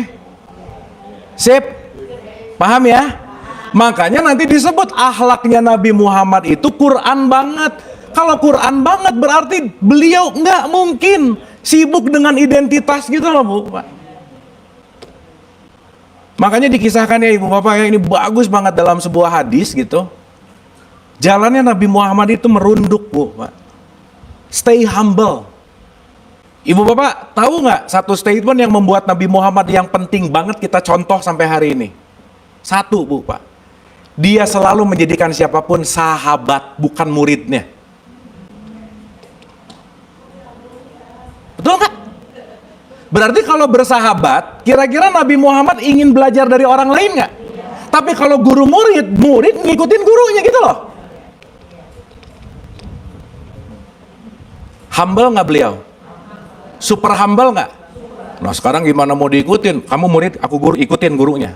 Sip? Paham ya? Makanya nanti disebut akhlaknya Nabi Muhammad itu Quran banget. Kalau Quran banget berarti beliau nggak mungkin sibuk dengan identitas gitu loh Bu, Pak. Makanya dikisahkan ya Ibu Bapak ya, ini bagus banget dalam sebuah hadis gitu. Jalannya Nabi Muhammad itu merunduk Bu, Pak. Stay humble. Ibu Bapak tahu nggak satu statement yang membuat Nabi Muhammad yang penting banget kita contoh sampai hari ini? Satu Bu, Pak. Dia selalu menjadikan siapapun sahabat, bukan muridnya. Betul nggak? Berarti kalau bersahabat, kira-kira Nabi Muhammad ingin belajar dari orang lain nggak? Tapi kalau guru murid ngikutin gurunya gitu loh. Humble nggak beliau? Super humble nggak? Nah sekarang gimana mau diikutin? Kamu murid, aku guru, ikutin gurunya.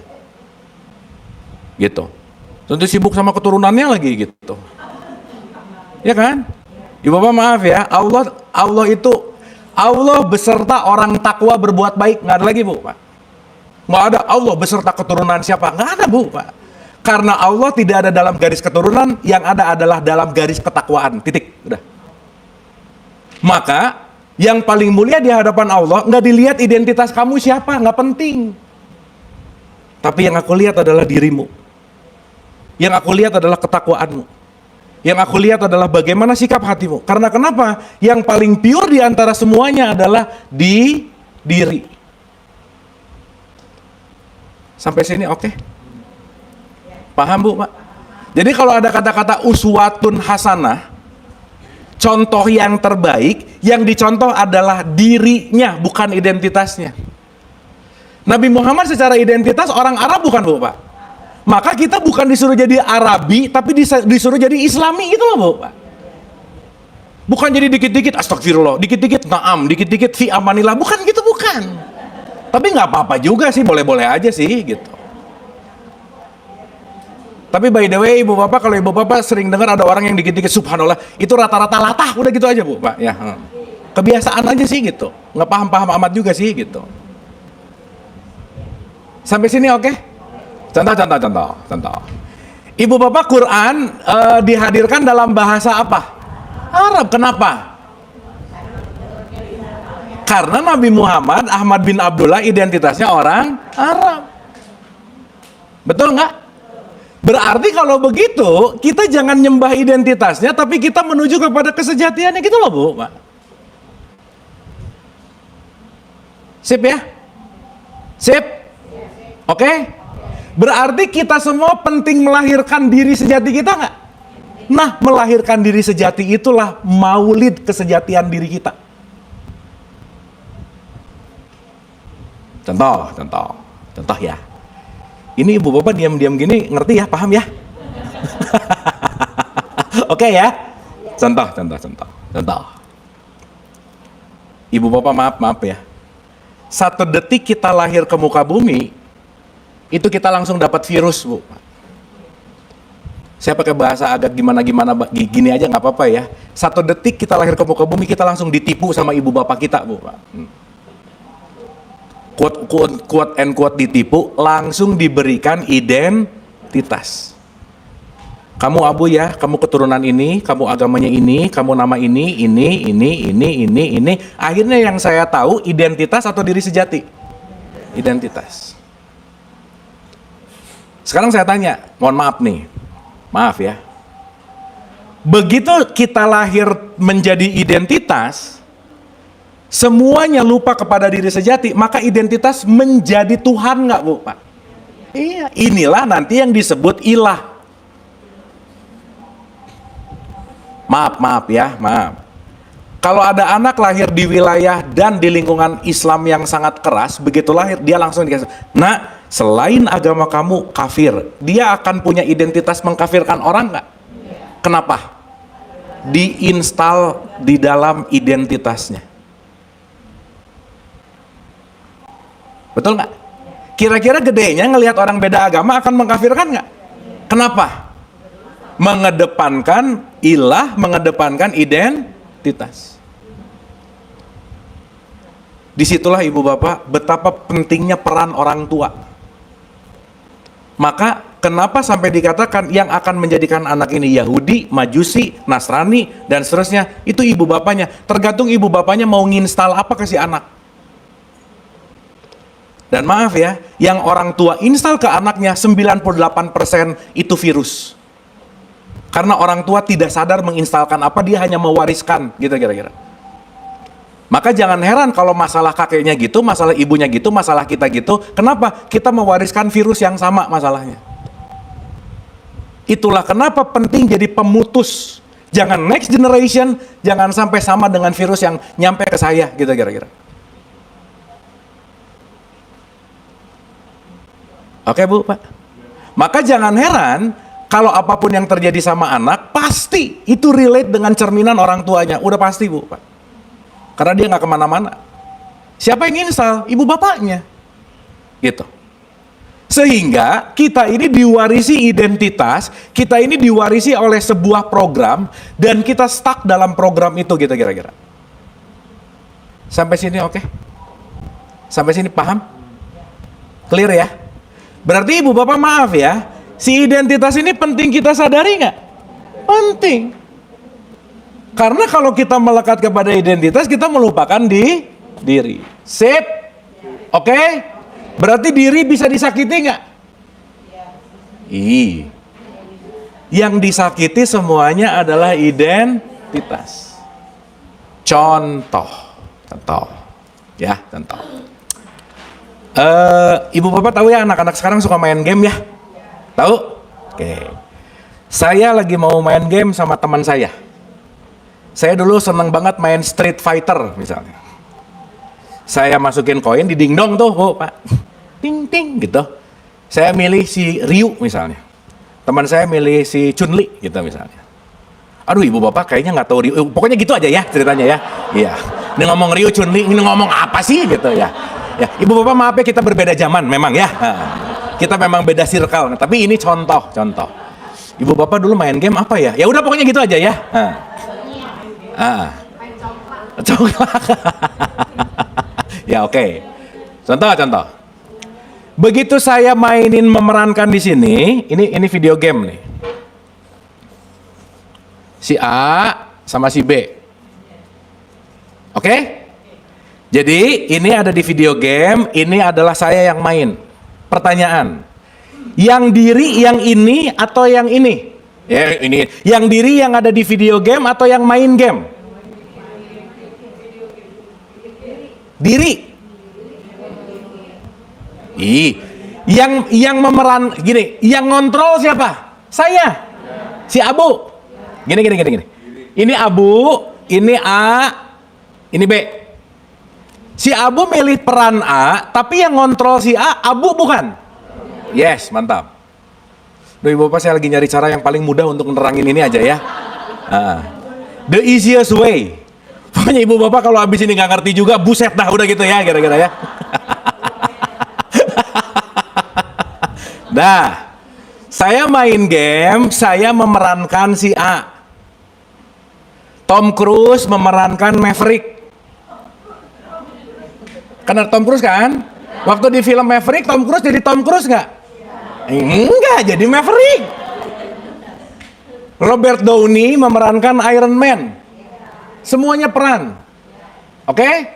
Gitu. Tentu sibuk sama keturunannya lagi gitu. Ya kan? Ibu Bapak maaf ya, Allah beserta orang takwa berbuat baik, nggak ada lagi Bu, Pak. Nggak ada Allah beserta keturunan siapa, nggak ada Bu, Pak. Karena Allah tidak ada dalam garis keturunan, yang ada adalah dalam garis ketakwaan, titik, udah. Maka yang paling mulia di hadapan Allah nggak dilihat identitas kamu siapa, nggak penting. Tapi yang aku lihat adalah dirimu. Yang aku lihat adalah ketakwaanmu. Yang aku lihat adalah bagaimana sikap hatimu. Karena kenapa? Yang paling pure di antara semuanya adalah di diri. Sampai sini oke? Paham Bu, Pak? Jadi kalau ada kata-kata uswatun hasanah, contoh yang terbaik, yang dicontoh adalah dirinya, bukan identitasnya. Nabi Muhammad secara identitas orang Arab bukan Bu, Pak? Maka kita bukan disuruh jadi Arabi, tapi disuruh jadi Islami gitu loh Bu, Pak. Bukan jadi dikit-dikit astagfirullah, dikit-dikit na'am, dikit-dikit fi amanillah, bukan gitu, bukan. Tapi nggak apa-apa juga sih, boleh-boleh aja sih gitu. Tapi by the way Ibu Bapak, kalau Ibu Bapak sering dengar ada orang yang dikit-dikit subhanallah, itu rata-rata latah, udah gitu aja Bu, Pak ya. Kebiasaan aja sih gitu, nggak paham-paham amat juga sih gitu. Sampai sini oke? Contoh. Ibu Bapak, Quran dihadirkan dalam bahasa apa? Arab. Kenapa? Karena Nabi Muhammad Ahmad bin Abdullah identitasnya orang Arab. Betul nggak? Berarti kalau begitu kita jangan nyembah identitasnya, tapi kita menuju kepada kesejatiannya gitu loh Bu, Pak. Sip ya? Sip? Oke? Berarti kita semua penting melahirkan diri sejati kita nggak? Nah, melahirkan diri sejati itulah maulid kesejatian diri kita. Contoh ya. Ini Ibu Bapak diam-diam gini ngerti ya, paham ya? Oke ya? Contoh. Ibu Bapak maaf ya. 1 detik kita lahir ke muka bumi, itu kita langsung dapat virus Bu. Saya pakai bahasa agak gimana gini aja nggak apa-apa ya. 1 detik kita lahir ke muka bumi, kita langsung ditipu sama ibu bapak kita Bu, Pak. Quote ditipu, langsung diberikan identitas. Kamu Abu ya, kamu keturunan ini, kamu agamanya ini, kamu nama ini. Akhirnya yang saya tahu identitas atau diri sejati? Identitas. Sekarang saya tanya, mohon maaf ya. Begitu kita lahir menjadi identitas, semuanya lupa kepada diri sejati, maka identitas menjadi Tuhan nggak Bu, Pak? Iya, inilah nanti yang disebut ilah. Maaf ya, maaf. Kalau ada anak lahir di wilayah dan di lingkungan Islam yang sangat keras, begitu lahir dia langsung dikasih, "Nak, selain agama kamu kafir," dia akan punya identitas mengkafirkan orang nggak? Kenapa? Diinstal di dalam identitasnya. Betul nggak? Kira-kira gedenya ngelihat orang beda agama akan mengkafirkan nggak? Kenapa? Mengedepankan ilah, mengedepankan identitas. Disitulah ibu bapak betapa pentingnya peran orang tua. Maka kenapa sampai dikatakan yang akan menjadikan anak ini Yahudi, Majusi, Nasrani, dan seterusnya, itu ibu bapaknya. Tergantung ibu bapaknya mau nginstal apa ke si anak. Dan maaf ya, yang orang tua install ke anaknya 98% itu virus. Karena orang tua tidak sadar menginstalkan apa, dia hanya mewariskan, gitu kira-kira. Maka jangan heran kalau masalah kakeknya gitu, masalah ibunya gitu, masalah kita gitu. Kenapa? Kita mewariskan virus yang sama masalahnya. Itulah kenapa penting jadi pemutus. Jangan next generation, jangan sampai sama dengan virus yang nyampe ke saya, gitu kira-kira. Oke Bu, Pak. Maka jangan heran kalau apapun yang terjadi sama anak, pasti itu relate dengan cerminan orang tuanya. Udah pasti Bu, Pak. Karena dia nggak kemana-mana. Siapa yang install? Ibu bapaknya. Gitu. Sehingga kita ini diwarisi identitas, kita ini diwarisi oleh sebuah program, dan kita stuck dalam program itu gitu kira-kira. Sampai sini oke? Sampai sini paham? Clear ya? Berarti ibu bapak maaf ya, si identitas ini penting kita sadari nggak? Penting. Karena kalau kita melekat kepada identitas, kita melupakan diri. Sip? Oke? Berarti diri bisa disakiti nggak? Iya. Yang disakiti semuanya adalah identitas. Contoh. Ya, contoh. Ibu bapak tahu ya anak-anak sekarang suka main game ya? Tahu? Oke. Saya lagi mau main game sama teman saya. Saya dulu seneng banget main Street Fighter misalnya. Saya masukin koin di dingdong tuh, oh, Pak. Ting ting gitu. Saya milih si Ryu misalnya. Teman saya milih si Chun-Li gitu misalnya. Aduh ibu bapak kayaknya nggak tahu Ryu. Pokoknya gitu aja ya ceritanya ya. Iya. Ini ngomong Ryu, Chun-Li, ini ngomong apa sih gitu ya. Ya, ibu bapak maaf ya kita berbeda zaman memang ya. Kita memang beda circle. Tapi ini contoh. Ibu bapak dulu main game apa ya? Ya udah pokoknya gitu aja ya. Coklat. Ya oke. Contoh. Begitu saya mainin memerankan di sini, ini video game nih. Si A sama si B. Oke? Jadi ini ada di video game, ini adalah saya yang main. Pertanyaan. Yang diri yang ini atau yang ini? Ya, ini. Yang diri yang ada di video game atau yang main game? Diri. Yang memeran gini, yang ngontrol siapa? Saya. Si Abu. Gini. Ini Abu, ini A, ini B. Si Abu milih peran A, tapi yang ngontrol si A, Abu bukan? Yes, mantap. Duh, ibu bapak saya lagi nyari cara yang paling mudah untuk menerangin ini aja ya. The easiest way. Pokoknya ibu bapak kalau habis ini nggak ngerti juga, buset dah udah gitu ya, kira-kira ya. Nah, saya main game, saya memerankan si A. Tom Cruise memerankan Maverick. Karena Tom Cruise kan? Waktu di film Maverick, Tom Cruise jadi Tom Cruise nggak? Enggak, jadi Maverick. Robert Downey memerankan Iron Man. Semuanya peran. Oke?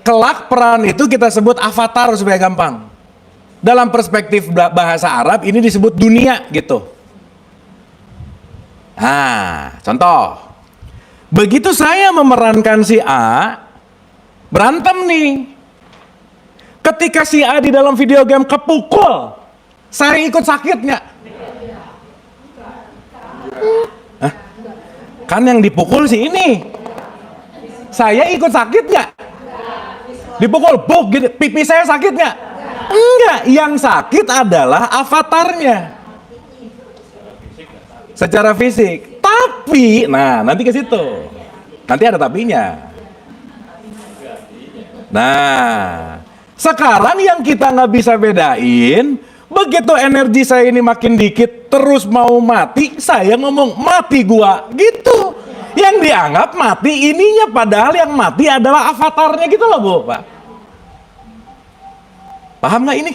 Kelak peran itu kita sebut avatar supaya gampang. Dalam perspektif bahasa Arab ini disebut dunia gitu. Nah, contoh. Begitu saya memerankan si A, Berantem nih. Ketika si A di dalam video game kepukul, saya ikut sakit nggak? Hah? Kan yang dipukul si ini. Saya ikut sakit nggak? Dipukul, buk, gitu. Pipi saya sakit nggak? Enggak, yang sakit adalah avatarnya. Secara fisik. Tapi, nah nanti ke situ. Nanti ada tapinya. Nah, sekarang yang kita nggak bisa bedain, begitu energi saya ini makin dikit, terus mau mati, saya ngomong mati gua, gitu. Yang dianggap mati ininya, padahal yang mati adalah avatarnya gitu loh Bu, Pak. Paham nggak ini?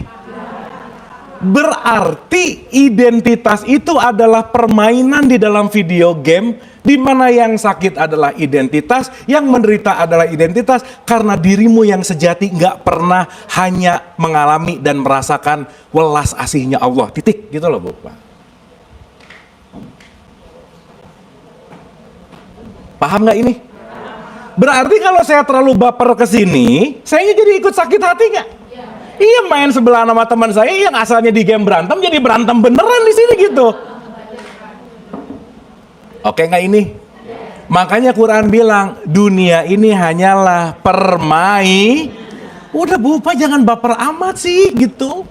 Berarti identitas itu adalah permainan di dalam video game, di mana yang sakit adalah identitas, yang menderita adalah identitas, karena dirimu yang sejati nggak pernah hanya mengalami dan merasakan welas asihnya Allah. Titik, gitu loh Bu, Pak. Paham nggak ini? Berarti kalau saya terlalu baper ke sini, saya jadi ikut sakit hati nggak? Iya, main sebelah sama teman saya yang asalnya di game berantem jadi berantem beneran di sini gitu. Oke nggak ini? Makanya Quran bilang dunia ini hanyalah permainan. Udah Bu, Pak, jangan baper amat sih gitu.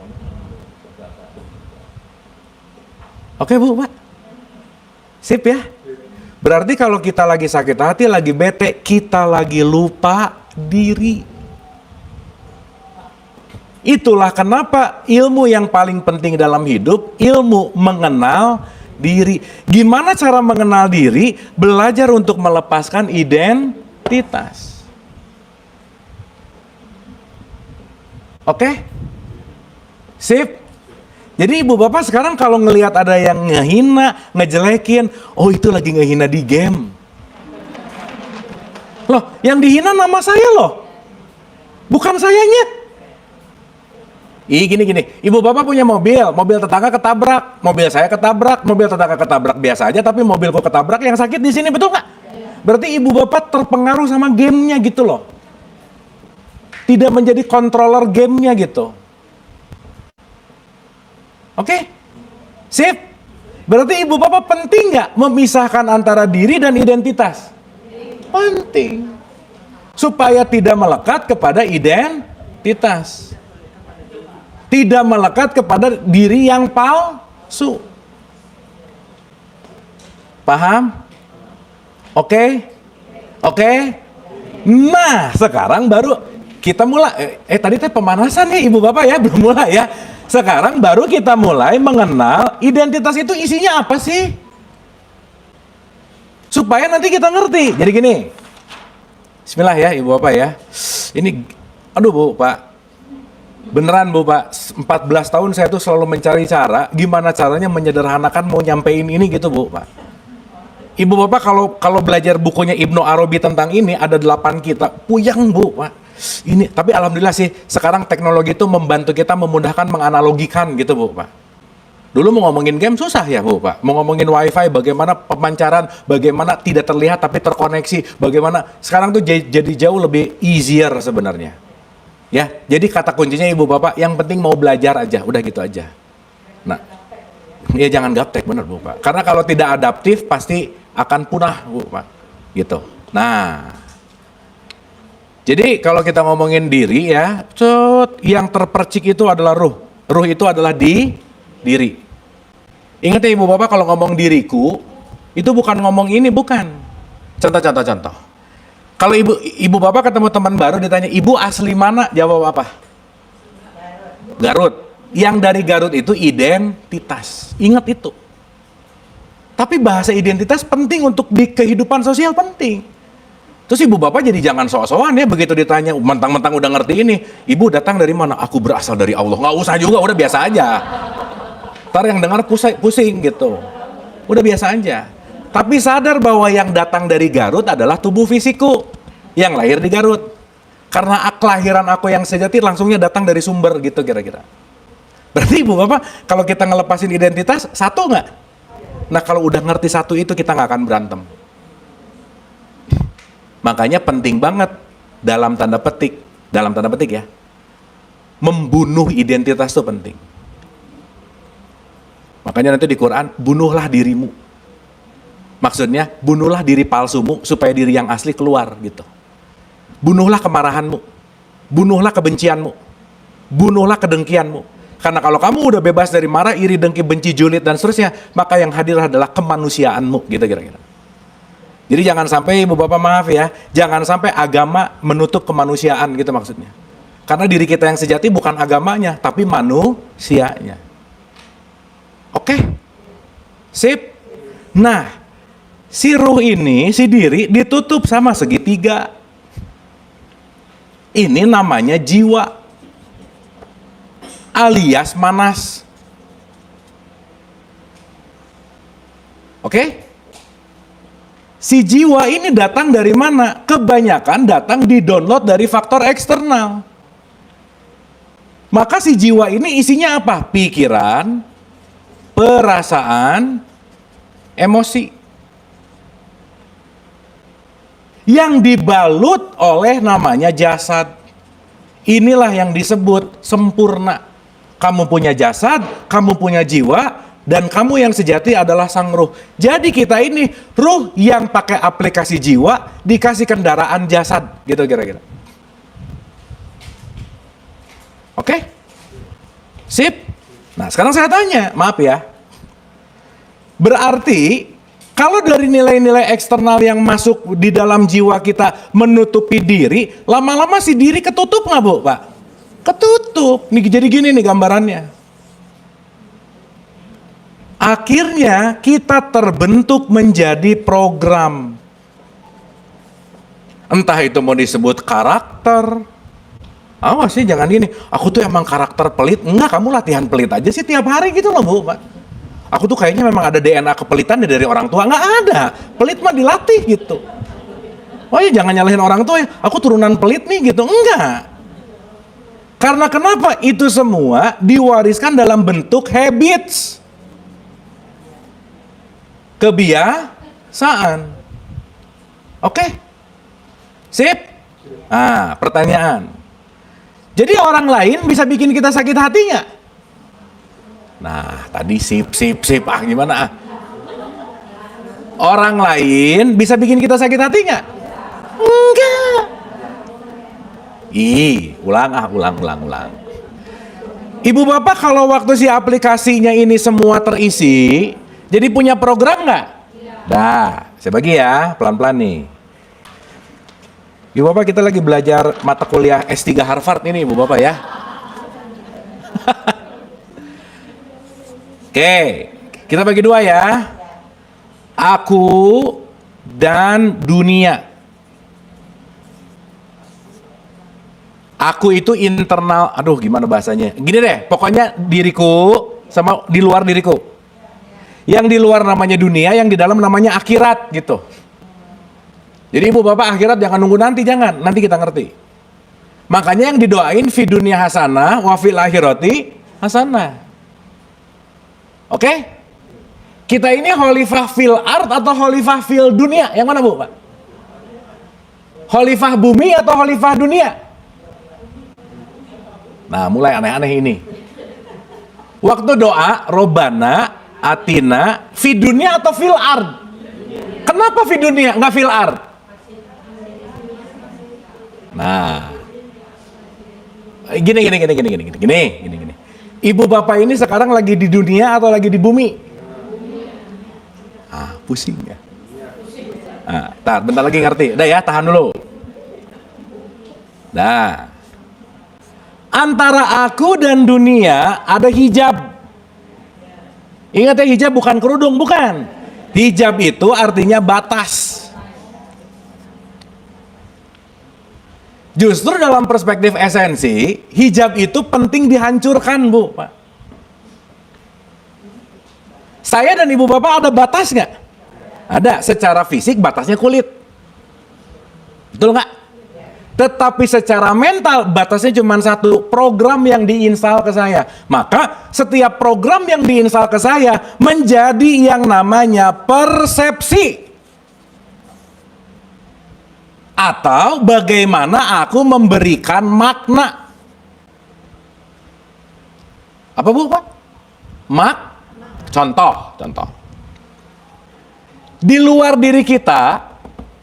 Oke Bu, Pak. Sip ya. Berarti kalau kita lagi sakit hati, lagi bete, kita lagi lupa diri. Itulah kenapa ilmu yang paling penting dalam hidup, ilmu mengenal diri. Gimana cara mengenal diri? Belajar untuk melepaskan identitas. Oke? Sip? Jadi ibu bapak sekarang kalau ngelihat ada yang ngehina, ngejelekin, oh itu lagi ngehina di game. Loh, yang dihina nama saya loh. Bukan sayanya. Gini, ibu bapak punya mobil tetangga ketabrak, mobil saya ketabrak, mobil tetangga ketabrak biasa aja, tapi mobilku ketabrak, yang sakit di sini, betul nggak? Berarti ibu bapak terpengaruh sama gamenya gitu loh, tidak menjadi controller gamenya gitu. Oke? Sip? Berarti ibu bapak penting nggak memisahkan antara diri dan identitas? Penting, supaya tidak melekat kepada identitas. Tidak melekat kepada diri yang palsu. Paham? Oke? Oke? Nah, sekarang baru kita mulai. Tadi pemanasan nih ibu bapak ya, belum mulai ya. Sekarang baru kita mulai mengenal identitas itu isinya apa sih? Supaya nanti kita ngerti. Jadi gini. Bismillah ya ibu bapak ya. Ini, aduh Bu, Pak. Beneran Bu, Pak, 14 tahun saya tuh selalu mencari cara gimana caranya menyederhanakan mau nyampein ini gitu Bu, Pak. Ibu Bapak kalau belajar bukunya Ibnu Arabi tentang ini ada 8 kitab, puyeng Bu, Pak. Ini tapi alhamdulillah sih sekarang teknologi itu membantu kita memudahkan menganalogikan gitu Bu, Pak. Dulu mau ngomongin game susah ya Bu, Pak. Mau ngomongin wifi, bagaimana pemancaran, bagaimana tidak terlihat tapi terkoneksi, bagaimana sekarang tuh jadi jauh lebih easier sebenarnya. Ya, jadi kata kuncinya ibu bapak, yang penting mau belajar aja, udah gitu aja. Nah, ya jangan gaptek, bener Bu, Pak. Karena kalau tidak adaptif pasti akan punah Bu, Pak. Gitu. Nah, jadi kalau kita ngomongin diri ya, yang terpercik itu adalah ruh. Ruh itu adalah diri. Ingat ya ibu bapak, kalau ngomong diriku, itu bukan ngomong ini, bukan. Contoh. Kalau ibu bapak ketemu teman baru ditanya, ibu asli mana? Jawab apa? Garut. Yang dari Garut itu identitas. Ingat itu. Tapi bahasa identitas penting untuk di kehidupan sosial, penting. Terus ibu bapak jadi jangan sok-sokan ya, begitu ditanya, mentang-mentang udah ngerti ini, ibu datang dari mana? Aku berasal dari Allah. Nggak usah juga, udah biasa aja. Ntar yang dengar pusing gitu. Udah biasa aja. Tapi sadar bahwa yang datang dari Garut adalah tubuh fisikku yang lahir di Garut. Karena kelahiran aku yang sejati langsungnya datang dari sumber gitu kira-kira. Berarti ibu bapak kalau kita ngelepasin identitas, satu nggak? Nah kalau udah ngerti satu itu kita nggak akan berantem. Makanya penting banget dalam tanda petik ya, membunuh identitas itu penting. Makanya nanti di Quran, bunuhlah dirimu. Maksudnya, bunuhlah diri palsumu supaya diri yang asli keluar gitu. Bunuhlah kemarahanmu, bunuhlah kebencianmu, bunuhlah kedengkianmu. Karena kalau kamu udah bebas dari marah, iri, dengki, benci, julid, dan seterusnya, maka yang hadir adalah kemanusiaanmu, gitu kira-kira. Jadi jangan sampai, ibu bapak maaf ya, jangan sampai agama menutup kemanusiaan gitu maksudnya. Karena diri kita yang sejati bukan agamanya, tapi manusianya. Oke? Sip? Nah, si ruh ini, si diri ditutup sama segitiga. Ini namanya jiwa, alias manas. Oke? Si jiwa ini datang dari mana? Kebanyakan datang di-download dari faktor eksternal. Maka si jiwa ini isinya apa? Pikiran, perasaan, emosi. Yang dibalut oleh namanya jasad. Inilah yang disebut sempurna. Kamu punya jasad, kamu punya jiwa, dan kamu yang sejati adalah sang ruh. Jadi kita ini ruh yang pakai aplikasi jiwa, dikasih kendaraan jasad, gitu kira-kira. Oke? Sip? Nah sekarang saya tanya, maaf ya. Berarti kalau dari nilai-nilai eksternal yang masuk di dalam jiwa kita menutupi diri, lama-lama si diri ketutup nggak Bu, Pak? Ketutup. Nih jadi gini nih gambarannya. Akhirnya kita terbentuk menjadi program. Entah itu mau disebut karakter. Awas sih jangan gini, aku tuh emang karakter pelit. Enggak, kamu latihan pelit aja sih tiap hari gitu loh Bu, Pak. Aku tuh kayaknya memang ada DNA kepelitan dari orang tua. Nggak ada, pelit mah dilatih gitu. Oh ya jangan nyalahin orang tua ya, aku turunan pelit nih gitu. Enggak. Karena kenapa? Itu semua diwariskan dalam bentuk habits. Kebiasaan. Oke? Sip? Ah, pertanyaan. Jadi orang lain bisa bikin kita sakit hati nggak? Nah, tadi sip. Ah, gimana ah? Orang lain bisa bikin kita sakit hati nggak? Enggak. Ulang. Ibu bapak kalau waktu si aplikasinya ini semua terisi, jadi punya program nggak? Dah, saya bagi ya, pelan-pelan nih. Ibu bapak kita lagi belajar mata kuliah S3 Harvard ini, ibu bapak ya. Oke, kita bagi dua ya. Aku dan dunia. Aku itu internal, aduh gimana bahasanya. Gini deh, pokoknya diriku sama di luar diriku. Yang di luar namanya dunia, yang di dalam namanya akhirat gitu. Jadi ibu bapak akhirat jangan nunggu nanti kita ngerti. Makanya yang didoain fi dunya hasanah wa fil akhirati hasanah. Oke? Kita ini khalifah fil ard atau khalifah fil dunia? Yang mana Bu, Pak? Khalifah bumi atau khalifah dunia? Nah, mulai aneh-aneh ini. Waktu doa, Robbana atina fi dunya atau fil ard? Kenapa fi dunya, enggak fil ard? Nah, gini. Ibu bapak ini sekarang lagi di dunia atau lagi di bumi? Ah, pusing ya. Nah, bentar lagi ngerti. Udah ya, tahan dulu. Nah, antara aku dan dunia ada hijab. Ingat ya, hijab bukan kerudung, bukan. Hijab itu artinya batas. Justru dalam perspektif esensi, hijab itu penting dihancurkan, Bu, Pak. Saya dan ibu bapak ada batas nggak? Ada, secara fisik batasnya kulit. Betul nggak? Tetapi secara mental batasnya cuma satu, program yang diinstal ke saya. Maka setiap program yang diinstal ke saya menjadi yang namanya persepsi. Atau bagaimana aku memberikan makna. Apa Bu, Pak? Contoh. Di luar diri kita,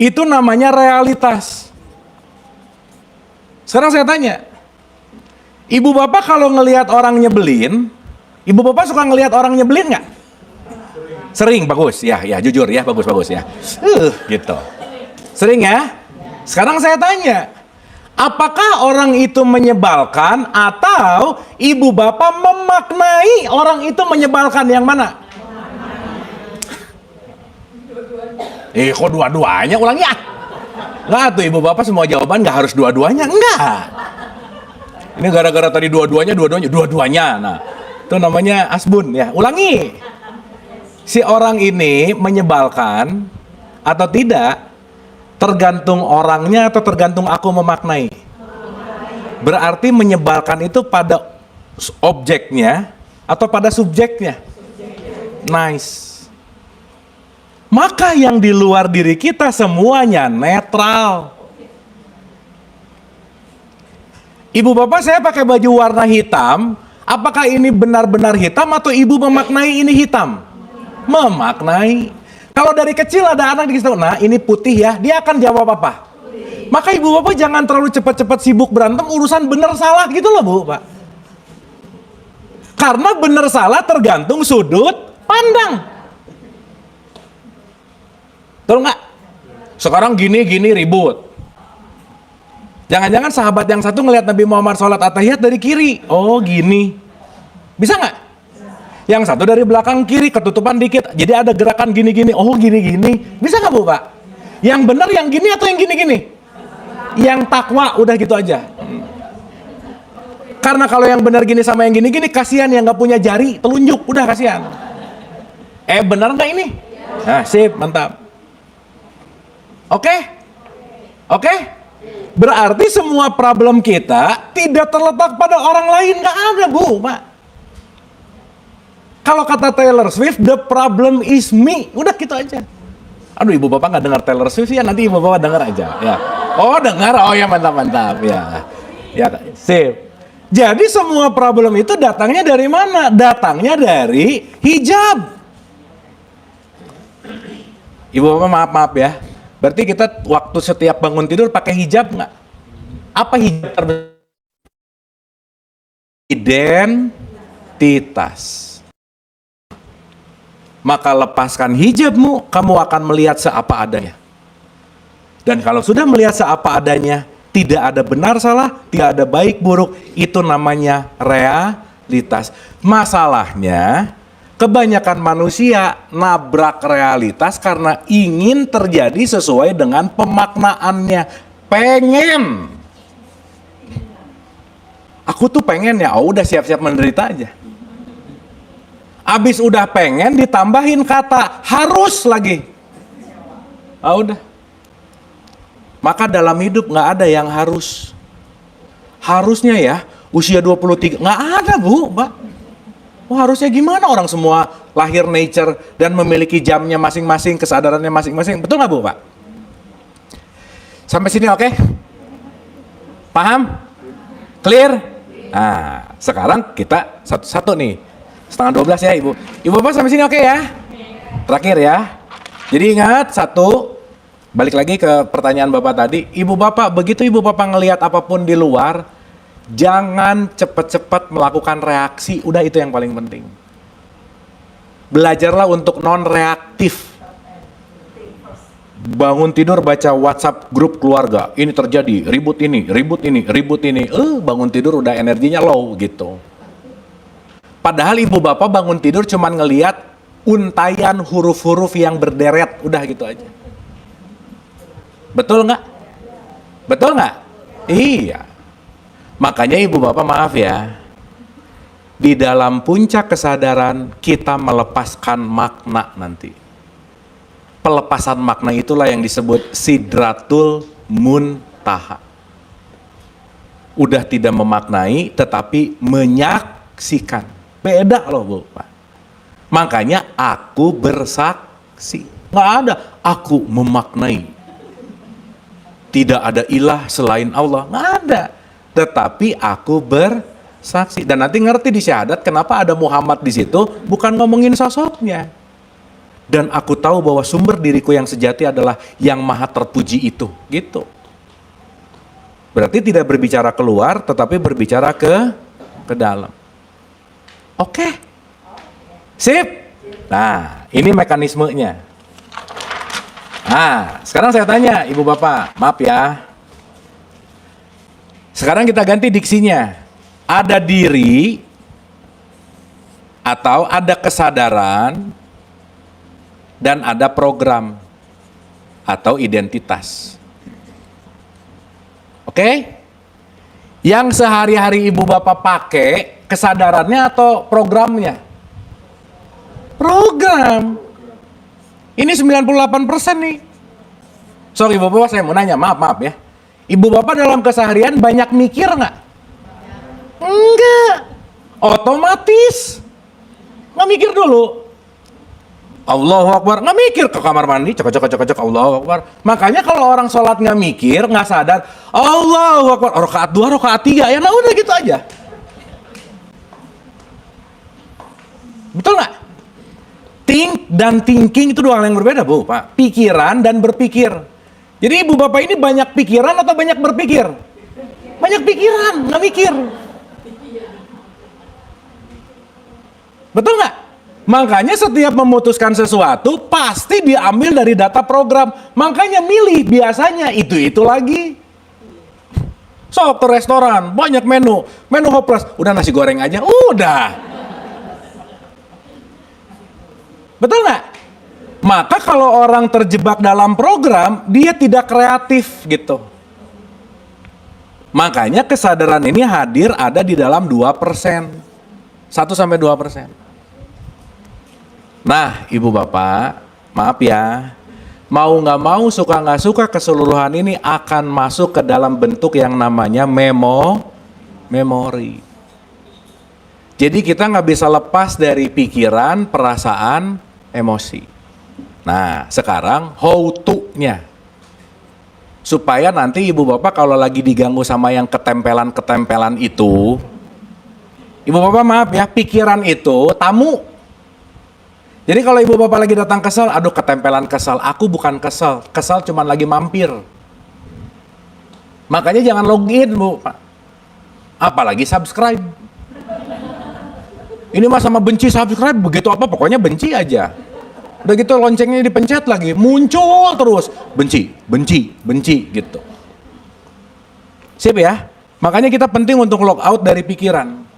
itu namanya realitas. Sekarang saya tanya, Ibu Bapak kalau ngelihat orang nyebelin, Ibu Bapak suka ngelihat orang nyebelin nggak? Sering, bagus. Ya, jujur ya, bagus ya. Gitu. Sering ya? Sekarang saya tanya, apakah orang itu menyebalkan atau Ibu Bapak memaknai orang itu menyebalkan yang mana? Kok dua-duanya? Ulangi ya. Nggak tuh Ibu Bapak semua jawaban nggak harus dua-duanya. Enggak. Ini gara-gara tadi dua-duanya. Nah, itu namanya asbun ya. Ulangi. Si orang ini menyebalkan atau tidak tergantung orangnya atau tergantung aku memaknai. Berarti menyebalkan itu pada objeknya atau pada subjeknya. Nice. Maka yang di luar diri kita semuanya netral. Ibu Bapak, saya pakai baju warna hitam, apakah ini benar-benar hitam atau ibu memaknai ini hitam? Memaknai. Kalau dari kecil ada anak dikasih tahu, nah ini putih ya, dia akan jawab apa? Maka Ibu Bapak jangan terlalu cepat-cepat sibuk berantem urusan benar salah gitu loh Bu, Pak. Karena benar salah tergantung sudut pandang. Betul nggak? Sekarang gini ribut. Jangan-jangan sahabat yang satu ngelihat Nabi Muhammad sholat at-tahiyat dari kiri. Oh gini. Bisa nggak? Yang satu dari belakang kiri ketutupan dikit. Jadi ada gerakan gini-gini. Oh gini-gini. Bisa nggak Bu Pak? Yang benar yang gini atau yang gini-gini? Yang takwa udah gitu aja. Karena kalau yang benar gini sama yang gini-gini kasihan yang nggak punya jari telunjuk. Udah kasihan. Benar nggak ini? Nah sip, mantap. Oke? Berarti semua problem kita tidak terletak pada orang lain. Nggak ada Bu, Pak. Kalau kata Taylor Swift, the problem is me. Udah gitu aja. Aduh, Ibu Bapak nggak dengar Taylor Swift ya, nanti Ibu Bapak dengar aja. Ya. Oh dengar, oh ya mantap. Ya, sip. Jadi semua problem itu datangnya dari mana? Datangnya dari hijab. Ibu Bapak maaf ya. Berarti kita waktu setiap bangun tidur pakai hijab nggak? Apa hijab terbesar? Identitas. Maka lepaskan hijabmu, kamu akan melihat seapa adanya. Dan kalau sudah melihat seapa adanya, tidak ada benar salah, tidak ada baik buruk, itu namanya realitas. Masalahnya, kebanyakan manusia nabrak realitas karena ingin terjadi sesuai dengan pemaknaannya. Pengen. Aku tuh pengen ya, udah siap-siap menderita aja. Abis udah pengen ditambahin kata harus lagi. Udah. Maka dalam hidup nggak ada yang harus. Harusnya ya, usia 23, nggak ada Bu, Pak. Harusnya gimana orang semua lahir nature dan memiliki jamnya masing-masing, kesadarannya masing-masing. Betul nggak Bu, Pak? Sampai sini oke? Paham? Clear? Nah, sekarang kita satu-satu nih. 11:30 ya Ibu. Ibu Bapak sampai sini oke ya? Terakhir ya. Jadi ingat, balik lagi ke pertanyaan Bapak tadi. Ibu Bapak, begitu Ibu Bapak ngelihat apapun di luar, jangan cepat-cepat melakukan reaksi, udah itu yang paling penting. Belajarlah untuk non-reaktif. Bangun tidur baca WhatsApp grup keluarga, ini terjadi, ribut ini. Bangun tidur udah energinya low gitu. Padahal Ibu Bapak bangun tidur cuman ngelihat untayan huruf-huruf yang berderet, udah gitu aja. Betul nggak? Betul nggak? Iya. Makanya Ibu Bapak maaf ya, di dalam puncak kesadaran kita melepaskan makna nanti. Pelepasan makna itulah yang disebut Sidratul Muntaha. Udah tidak memaknai tetapi menyaksikan. Beda loh Bu, Pak. Makanya aku bersaksi. Nggak ada aku memaknai. tidak ada ilah selain Allah. Nggak ada. Tetapi aku bersaksi. Dan nanti ngerti di syahadat kenapa ada Muhammad di situ, bukan ngomongin sosoknya. Dan aku tahu bahwa sumber diriku yang sejati adalah yang maha terpuji itu. Gitu. Berarti tidak berbicara keluar, tetapi berbicara ke dalam. Oke. Sip. Nah, ini mekanismenya. Nah, sekarang saya tanya Ibu Bapak, maaf ya. Sekarang kita ganti diksinya. Ada diri atau ada kesadaran dan ada program atau identitas. Oke? Yang sehari-hari Ibu Bapak pakai kesadarannya atau programnya? Program. Ini 98% nih. Sorry Bapak, saya mau nanya, maaf ya. Ibu Bapak dalam keseharian banyak mikir nggak? Enggak. Otomatis. Nggak mikir dulu. Allahu Akbar, nggak mikir ke kamar mandi, cek Allahu Akbar. Makanya kalau orang sholat nggak mikir, nggak sadar, Allahu Akbar, rakaat 2, rakaat 3, ya nah udah gitu aja. Betul nggak? Think dan thinking itu dua hal yang berbeda, Bu, Pak. Pikiran dan berpikir. Jadi Ibu Bapak ini banyak pikiran atau banyak berpikir? Banyak pikiran, nggak mikir. Betul nggak? Makanya setiap memutuskan sesuatu pasti diambil dari data program. Makanya milih biasanya itu lagi. Sok ke restoran, banyak menu hopeless. Udah nasi goreng aja, udah. Betul nggak? Maka kalau orang terjebak dalam program, dia tidak kreatif gitu. Makanya kesadaran ini hadir ada di dalam 2%. 1-2%. Nah, Ibu Bapak, maaf ya. Mau nggak mau, suka nggak suka, keseluruhan ini akan masuk ke dalam bentuk yang namanya memori. Jadi kita nggak bisa lepas dari pikiran, perasaan, emosi. Nah, sekarang how to-nya. Supaya nanti Ibu Bapak kalau lagi diganggu sama yang ketempelan-ketempelan itu, Ibu Bapak maaf ya, pikiran itu tamu. Jadi kalau Ibu Bapak lagi datang kesel, aduh ketempelan kesel, aku bukan kesel cuman lagi mampir. Makanya jangan login, Bu, Pak. Apalagi subscribe. Ini mah sama benci subscribe, begitu apa pokoknya benci aja. Udah gitu loncengnya dipencet lagi, muncul terus benci gitu. Sip ya. Makanya kita penting untuk log out dari pikiran.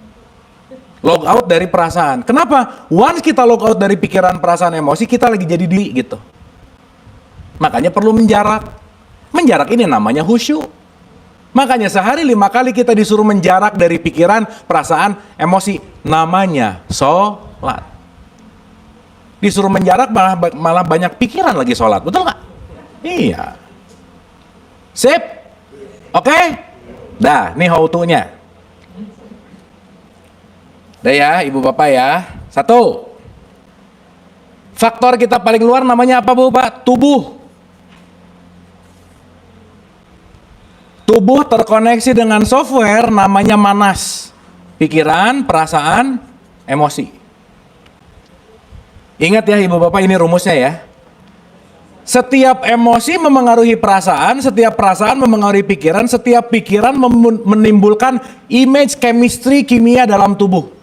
Log out dari perasaan. Kenapa? Once kita log out dari pikiran, perasaan, emosi, kita lagi jadi diri gitu. Makanya perlu menjarak. Menjarak ini namanya khusyuk. Makanya sehari 5 kali kita disuruh menjarak dari pikiran, perasaan, emosi. Namanya sholat. Disuruh menjarak malah banyak pikiran lagi sholat. Betul nggak? Iya. Sip? Oke? Dah, nih how to-nya. Dah ya, Ibu Bapak ya. 1. Faktor kita paling luar namanya apa, Bu, Pak? Tubuh. Tubuh terkoneksi dengan software namanya manas. Pikiran, perasaan, emosi. Ingat ya Ibu Bapak, ini rumusnya ya. Setiap emosi memengaruhi perasaan, setiap perasaan memengaruhi pikiran, setiap pikiran menimbulkan image chemistry kimia dalam tubuh.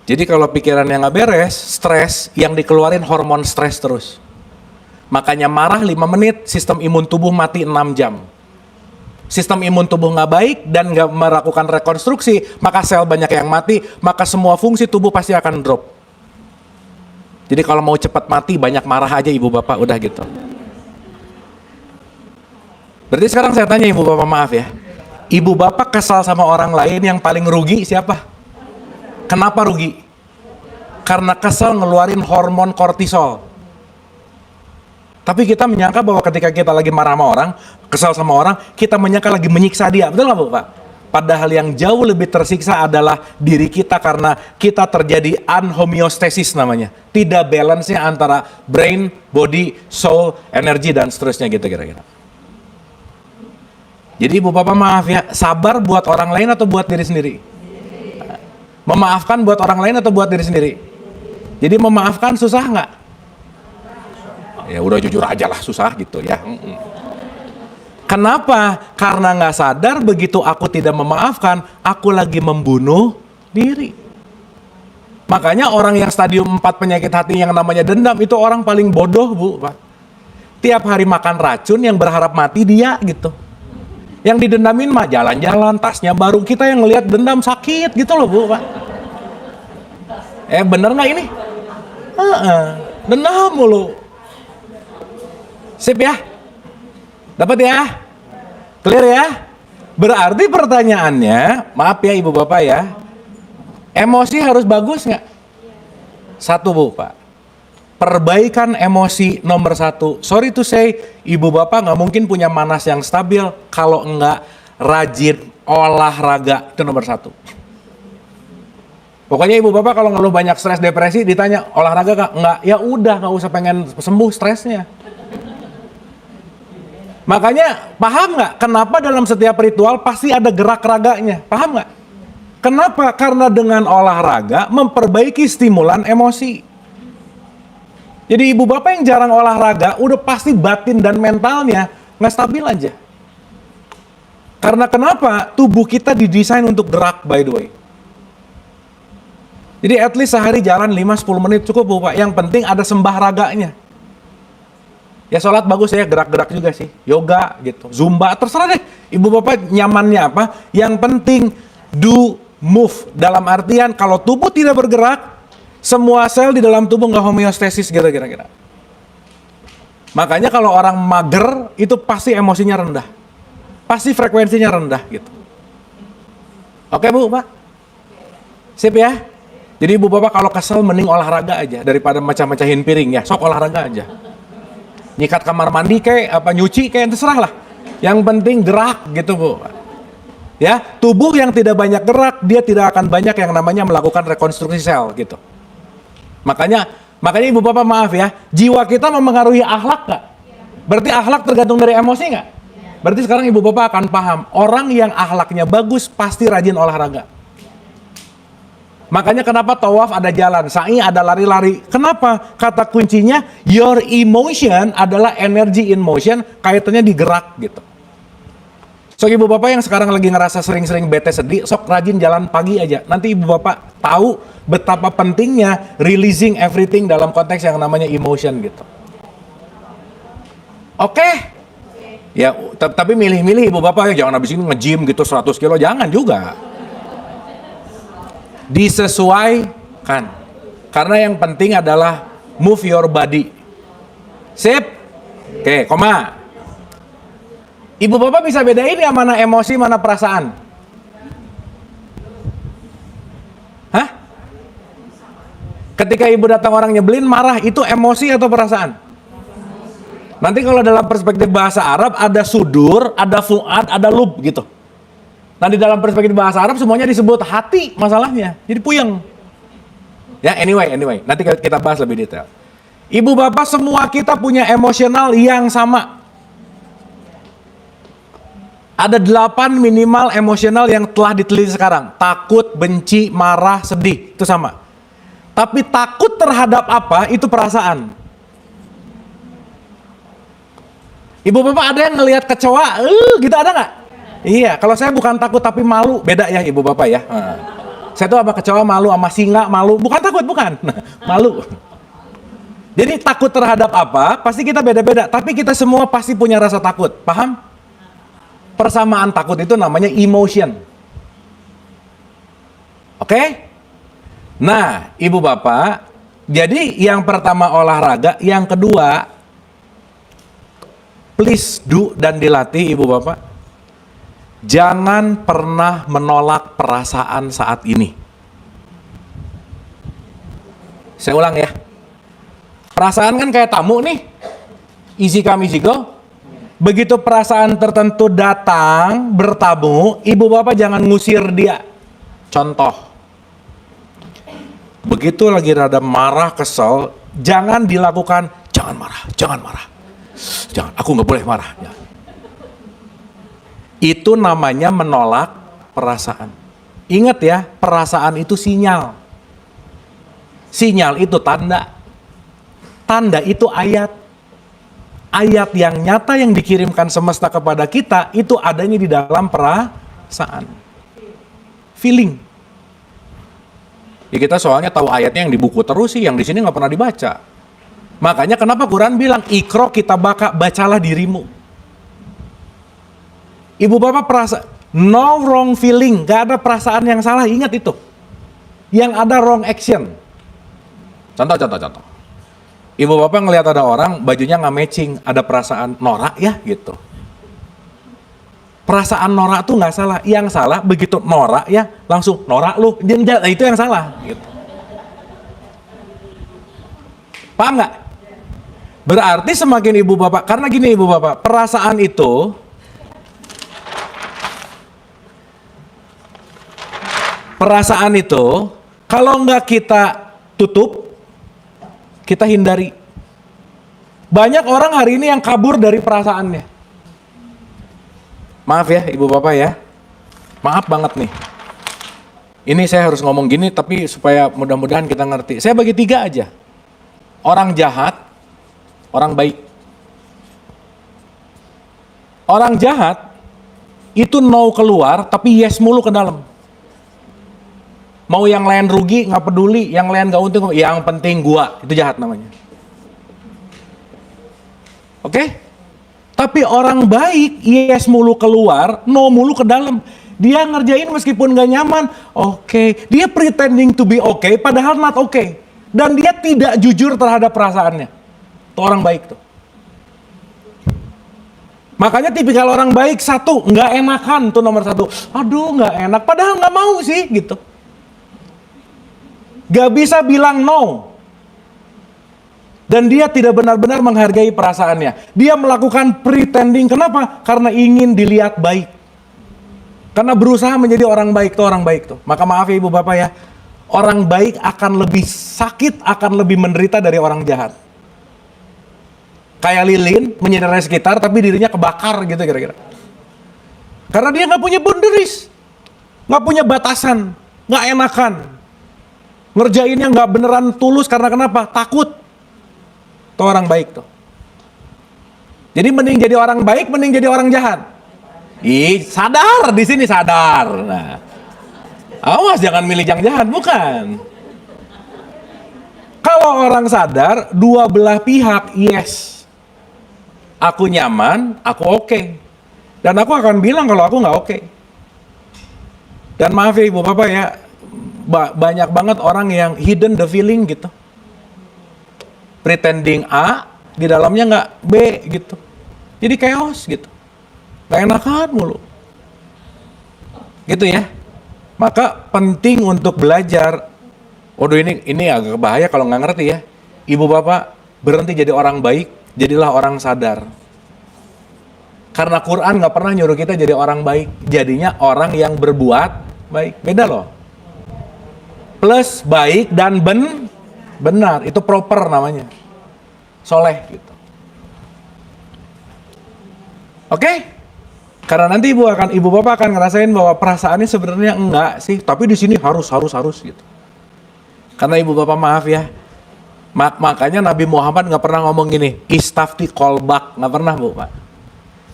Jadi kalau pikiran yang nggak beres, stres, yang dikeluarin hormon stres terus. Makanya marah 5 menit, sistem imun tubuh mati 6 jam. Sistem imun tubuh nggak baik dan nggak melakukan rekonstruksi, maka sel banyak yang mati, maka semua fungsi tubuh pasti akan drop. Jadi kalau mau cepat mati, banyak marah aja Ibu Bapak, udah gitu. Berarti sekarang saya tanya Ibu Bapak, maaf ya. Ibu Bapak kesal sama orang lain, yang paling rugi siapa? Kenapa rugi? Karena kesal ngeluarin hormon kortisol. Tapi kita menyangka bahwa ketika kita lagi marah sama orang, kesal sama orang, kita menyangka lagi menyiksa dia. Betul nggak Bu, Pak? Padahal yang jauh lebih tersiksa adalah diri kita karena kita terjadi unhomeostasis namanya. Tidak balance-nya antara brain, body, soul, energi, dan seterusnya gitu kira-kira. Jadi ibu bapak maaf ya, sabar buat orang lain atau buat diri sendiri? Memaafkan buat orang lain atau buat diri sendiri? Jadi memaafkan susah nggak? Ya udah jujur aja lah, susah gitu ya. Kenapa? Karena nggak sadar begitu aku tidak memaafkan, aku lagi membunuh diri. Makanya orang yang stadium 4 penyakit hati yang namanya dendam itu orang paling bodoh, Bu, Pak. Tiap hari makan racun yang berharap mati dia gitu. Yang didendamin mah jalan-jalan, tasnya baru. Kita yang ngelihat dendam sakit gitu loh, Bu, Pak. Bener nggak ini? Dendam mulu. Sip ya? Dapat ya? Clear ya? Berarti pertanyaannya, maaf ya ibu bapak ya, emosi harus bagus nggak? Satu Bu Pak, perbaikan emosi nomor 1. Sorry to say, ibu bapak nggak mungkin punya manas yang stabil kalau nggak rajin olahraga, itu nomor 1. Pokoknya ibu bapak kalau ngeluh banyak stres depresi ditanya olahraga kak? Nggak, ya udah nggak usah pengen sembuh stresnya. Makanya paham nggak kenapa dalam setiap ritual pasti ada gerak raganya? Paham nggak? Kenapa? Karena dengan olahraga memperbaiki stimulan emosi. Jadi ibu bapak yang jarang olahraga udah pasti batin dan mentalnya nggak stabil aja. Karena kenapa? Tubuh kita didesain untuk gerak, by the way. Jadi at least sehari jalan 5-10 menit cukup Bu Pak. Yang penting ada sembah raganya. Ya sholat bagus ya, gerak-gerak juga sih. Yoga gitu, zumba, terserah deh. Ibu bapak nyamannya apa. Yang penting do move. Dalam artian kalau tubuh tidak bergerak, semua sel di dalam tubuh nggak homeostasis gitu kira-kira. Makanya kalau orang mager, itu pasti emosinya rendah. Pasti frekuensinya rendah gitu. Oke Bu, Pak? Sip ya? Jadi ibu bapak kalau kesel mending olahraga aja. Daripada macam-macahin piring ya, sok olahraga aja. Nyikat kamar mandi kayak apa nyuci kayak terserah lah. Yang penting gerak gitu Bu. Ya, tubuh yang tidak banyak gerak dia tidak akan banyak yang namanya melakukan rekonstruksi sel gitu. Makanya ibu bapak maaf ya, jiwa kita mempengaruhi akhlak nggak? Berarti akhlak tergantung dari emosi nggak? Berarti sekarang ibu bapak akan paham orang yang akhlaknya bagus pasti rajin olahraga. Makanya kenapa tawaf ada jalan, sa'i ada lari-lari. Kenapa? Kata kuncinya, your emotion adalah energy in motion, kaitannya digerak gitu. So ibu bapak yang sekarang lagi ngerasa sering-sering bete sedih, sok rajin jalan pagi aja. Nanti ibu bapak tahu betapa pentingnya releasing everything dalam konteks yang namanya emotion gitu. Oke? Ya, tapi milih-milih ibu bapak ya, jangan habis ini nge-gym gitu 100 kilo, jangan juga. Disesuaikan. Karena yang penting adalah move your body. Sip? Oke, koma. Ibu bapak bisa bedain ya mana emosi, mana perasaan? Hah? Ketika ibu datang orang nyebelin, marah, itu emosi atau perasaan? Nanti kalau dalam perspektif bahasa Arab, ada sudur, ada fuad, ada lub gitu. Nah di dalam perspektif bahasa Arab semuanya disebut hati masalahnya, jadi puyeng. Ya anyway, nanti kita bahas lebih detail. Ibu bapak semua kita punya emosional yang sama. Ada 8 minimal emosional yang telah diteliti sekarang. Takut, benci, marah, sedih, itu sama. Tapi takut terhadap apa, itu perasaan. Ibu bapak ada yang ngelihat kecoa, gitu ada nggak? Iya, kalau saya bukan takut tapi malu, beda ya ibu bapak ya. Saya tuh sama kecoa malu, sama singa malu, bukan takut, bukan. Malu. Jadi takut terhadap apa, pasti kita beda-beda, tapi kita semua pasti punya rasa takut, paham? Persamaan takut itu namanya emotion. Oke? Nah, ibu bapak, jadi yang pertama olahraga, yang kedua, please do dan dilatih ibu bapak. Jangan pernah menolak perasaan saat ini. Saya ulang ya. Perasaan kan kayak tamu nih. Easy come, easy go. Begitu perasaan tertentu datang, bertamu, ibu bapak jangan ngusir dia. Contoh, begitu lagi rada marah, kesel, jangan dilakukan, jangan marah, jangan marah. Jangan, aku nggak boleh marah. Ya. Itu namanya menolak perasaan. Ingat ya, perasaan itu sinyal. Sinyal itu tanda. Tanda itu ayat. Ayat yang nyata yang dikirimkan semesta kepada kita itu adanya di dalam perasaan. Feeling. Ya kita soalnya tahu ayatnya yang di buku terus sih, yang di sini nggak pernah dibaca. Makanya kenapa Quran bilang ikro kita bacalah dirimu. Ibu bapak perasa, no wrong feeling, gak ada perasaan yang salah, ingat itu. Yang ada wrong action. Contoh. Ibu bapak ngelihat ada orang bajunya nggak matching, ada perasaan norak ya gitu. Perasaan norak tuh nggak salah, yang salah begitu norak ya langsung norak lu, itu yang salah. Gitu. Paham nggak? Berarti semakin ibu bapak, karena gini ibu bapak, perasaan itu kalau nggak kita tutup, kita hindari. Banyak orang hari ini yang kabur dari perasaannya. Maaf ya ibu bapak ya. Maaf banget nih. Ini saya harus ngomong gini tapi supaya mudah-mudahan kita ngerti. Saya bagi 3 aja. Orang jahat, orang baik. Orang jahat itu no keluar tapi yes mulu ke dalam. Mau yang lain rugi nggak peduli, yang lain nggak untung, yang penting gua, itu jahat namanya. Oke? Tapi orang baik yes mulu keluar, no mulu ke dalam. Dia ngerjain meskipun nggak nyaman, oke. Dia pretending to be okay, padahal not okay. Dan dia tidak jujur terhadap perasaannya. Itu orang baik tuh. Makanya tipikal orang baik satu, nggak enakan tuh nomor 1. Aduh nggak enak, padahal nggak mau sih gitu. Gak bisa bilang no. Dan dia tidak benar-benar menghargai perasaannya. Dia melakukan pretending. Kenapa? Karena ingin dilihat baik. Karena berusaha menjadi orang baik tuh, orang baik tuh. Maka maaf ya ibu bapak ya. Orang baik akan lebih sakit, akan lebih menderita dari orang jahat. Kayak lilin menyinari sekitar tapi dirinya kebakar gitu kira-kira. Karena dia gak punya boundaries. Gak punya batasan. Gak enakan. Ngerjainnya nggak beneran tulus karena kenapa? Takut. Itu orang baik tuh. Jadi mending jadi orang baik, mending jadi orang jahat. Sadar di sini sadar. Nah, awas jangan milih yang jahat, bukan. Kalau orang sadar, dua belah pihak yes. Aku nyaman, aku oke. Dan aku akan bilang kalau aku nggak oke. Dan maaf ya ibu bapak ya. Banyak banget orang yang hidden the feeling gitu, pretending A di dalamnya nggak B gitu, jadi chaos gitu, nggak enakan mulu gitu ya. Maka penting untuk belajar. Waduh ini agak bahaya kalau nggak ngerti ya. Ibu bapak berhenti jadi orang baik, jadilah orang sadar. Karena Quran nggak pernah nyuruh kita jadi orang baik, jadinya orang yang berbuat baik. Beda loh. Plus baik dan benar, itu proper namanya, soleh gitu. Oke? Karena nanti ibu bapak akan ngerasain bahwa perasaannya sebenarnya enggak sih, tapi di sini harus gitu. Karena ibu bapak maaf ya, makanya Nabi Muhammad nggak pernah ngomong gini, istafti kolbak, nggak pernah bu pak.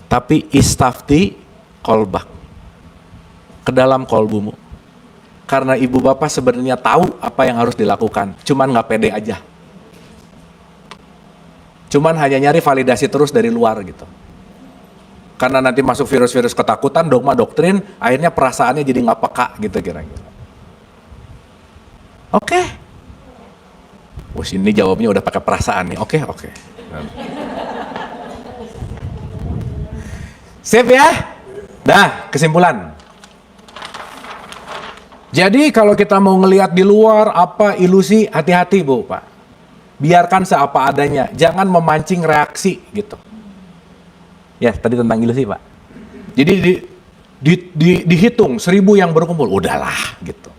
Tapi istafti kolbak, ke dalam kolbumu. Karena ibu bapak sebenarnya tahu apa yang harus dilakukan, cuman nggak pede aja. Cuman hanya nyari validasi terus dari luar gitu. Karena nanti masuk virus-virus ketakutan, dogma doktrin, akhirnya perasaannya jadi nggak peka gitu kira-kira. Oke. Wah ini jawabnya udah pakai perasaan nih. Oke. Sip ya. Nah kesimpulan. Jadi kalau kita mau ngelihat di luar apa ilusi, hati-hati bu pak. Biarkan seapa adanya, jangan memancing reaksi gitu. Ya, tadi tentang ilusi, Pak. Jadi dihitung 1.000 yang berkumpul, udahlah gitu.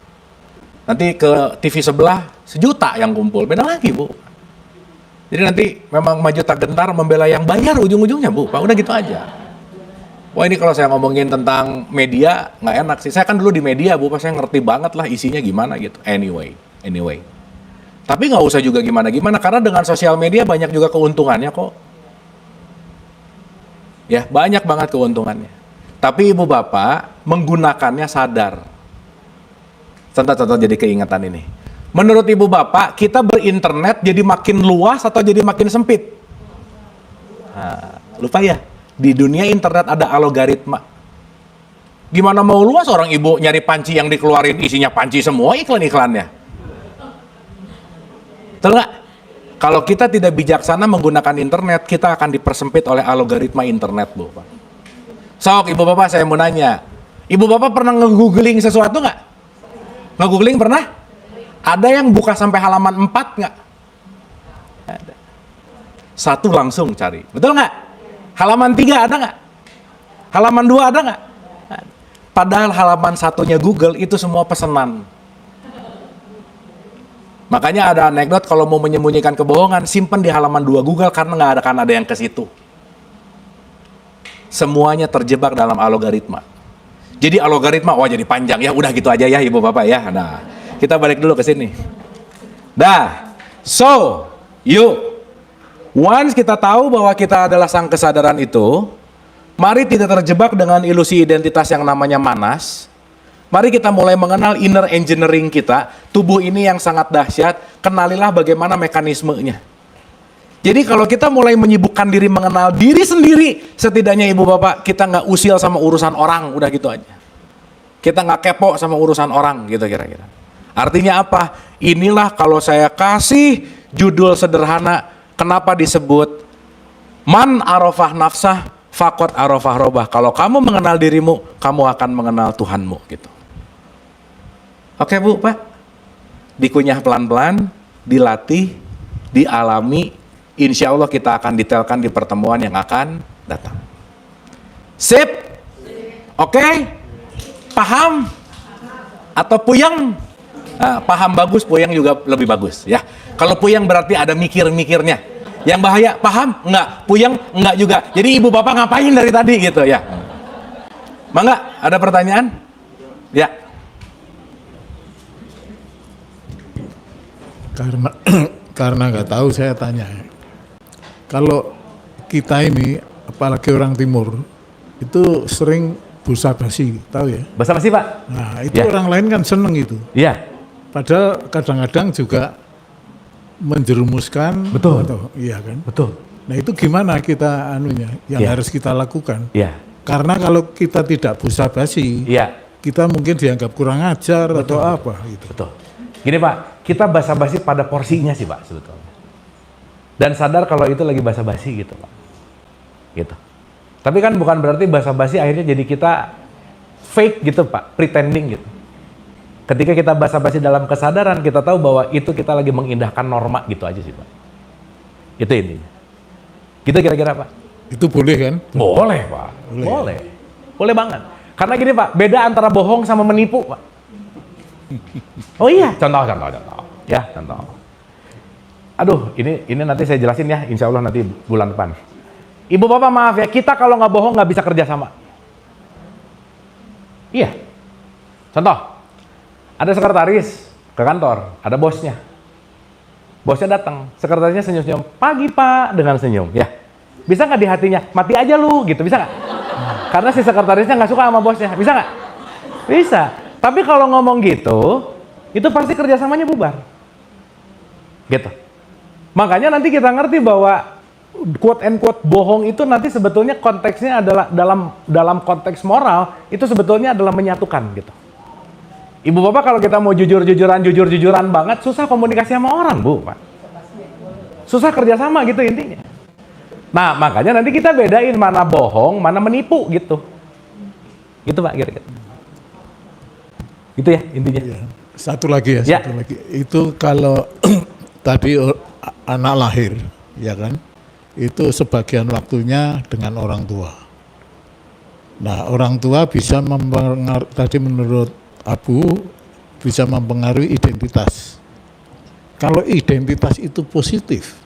Nanti ke TV sebelah 1 juta yang kumpul, beda lagi, Bu. Jadi nanti memang maju tak gentar membela yang bayar ujung-ujungnya, Bu. Pak, udah gitu aja. Wah, ini kalau saya ngomongin tentang media nggak enak sih. Saya kan dulu di media, Bu, Pak, saya ngerti banget lah isinya gimana gitu. Anyway. Tapi nggak usah juga gimana-gimana, karena dengan sosial media banyak juga keuntungannya kok. Ya, banyak banget keuntungannya. Tapi ibu bapak menggunakannya sadar. Contoh-contoh jadi keingatan ini. Menurut ibu bapak, kita berinternet jadi makin luas atau jadi makin sempit? Nah, lupa ya, di dunia internet ada algoritma. Gimana mau luas orang ibu nyari panci yang dikeluarin isinya panci semua iklan-iklannya? Betul nggak? Kalau kita tidak bijaksana menggunakan internet, kita akan dipersempit oleh algoritma internet, Bu. Sok, ibu bapak saya mau nanya. Ibu bapak pernah nge-googling sesuatu nggak? Nge-googling pernah? Ada yang buka sampai halaman 4 nggak? Ada. 1 langsung cari. Betul nggak? Halaman 3 ada nggak? Halaman 2 ada nggak? Padahal halaman 1-nya Google itu semua pesanan. Makanya ada anekdot kalau mau menyembunyikan kebohongan, simpan di halaman 2 Google karena nggak akan ada yang ke situ. Semuanya terjebak dalam algoritma. Jadi algoritma, wah jadi panjang ya, udah gitu aja ya ibu bapak ya. Nah, kita balik dulu ke sini. So, once kita tahu bahwa kita adalah sang kesadaran itu, mari tidak terjebak dengan ilusi identitas yang namanya manas. Mari kita mulai mengenal inner engineering kita, tubuh ini yang sangat dahsyat, kenalilah bagaimana mekanismenya. Jadi kalau kita mulai menyibukkan diri mengenal diri sendiri, setidaknya ibu bapak, kita nggak usil sama urusan orang, udah gitu aja. Kita nggak kepo sama urusan orang, gitu kira-kira. Artinya apa? Inilah kalau saya kasih judul sederhana, kenapa disebut man arafah nafsah, fakot arafah robah. Kalau kamu mengenal dirimu, kamu akan mengenal Tuhanmu, gitu. Oke Bu, Pak, dikunyah pelan-pelan, dilatih, dialami, insya Allah kita akan detailkan di pertemuan yang akan datang. Sip? Oke? Paham? Atau puyeng? Nah, paham bagus, puyeng juga lebih bagus ya. Kalau puyeng berarti ada mikir-mikirnya. Yang bahaya, paham? Enggak. Puyeng? Enggak juga. Jadi ibu bapak ngapain dari tadi gitu ya? Mangga, ada pertanyaan? Ya. Karena nggak tahu saya tanya. Kalau kita ini, apalagi orang timur, itu sering basa-basi, tahu ya? Basa-basi Pak? Nah itu orang lain kan seneng itu. Iya. Padahal kadang-kadang juga menjerumuskan. Betul. Iya kan? Betul. Nah itu gimana kita yang harus kita lakukan? Iya. Karena kalau kita tidak basa-basi, kita mungkin dianggap kurang ajar atau apa gitu. Betul. Gini Pak, kita basa-basi pada porsinya sih Pak sebetulnya. Dan sadar kalau itu lagi basa-basi gitu Pak. Gitu. Tapi kan bukan berarti basa-basi akhirnya jadi kita fake gitu Pak, pretending gitu. Ketika kita basa-basi dalam kesadaran, kita tahu bahwa itu kita lagi mengindahkan norma gitu aja sih Pak. Itu intinya. Gitu kira-kira Pak. Itu boleh kan? Boleh Pak. Boleh. Boleh banget. Karena gini Pak, beda antara bohong sama menipu Pak. Oh iya, contoh. Ya, contoh. Aduh, ini nanti saya jelasin ya, insya Allah nanti bulan depan. Ibu bapak maaf ya, kita kalau nggak bohong nggak bisa kerja sama. Iya. Contoh, ada sekretaris ke kantor, ada bosnya. Bosnya datang, sekretarisnya senyum-senyum, pagi Pak, dengan senyum. Ya, bisa nggak di hatinya, mati aja lu, gitu, bisa nggak? Karena si sekretarisnya nggak suka sama bosnya, bisa nggak? Bisa. Tapi kalau ngomong gitu, itu pasti kerjasamanya bubar. Gitu. Makanya nanti kita ngerti bahwa quote and quote bohong itu nanti sebetulnya konteksnya adalah dalam konteks moral, itu sebetulnya adalah menyatukan gitu. Ibu bapak kalau kita mau jujur-jujuran banget, susah komunikasi sama orang Bu, Pak. Susah kerjasama gitu intinya. Nah makanya nanti kita bedain mana bohong, mana menipu gitu. Gitu Pak kira-kira. Itu ya intinya. Ya, satu lagi. Itu kalau tadi anak lahir, ya kan? itu sebagian waktunya dengan orang tua. Nah, orang tua bisa mempengaruhi, tadi menurut Abu, bisa mempengaruhi identitas. Kalau identitas itu positif,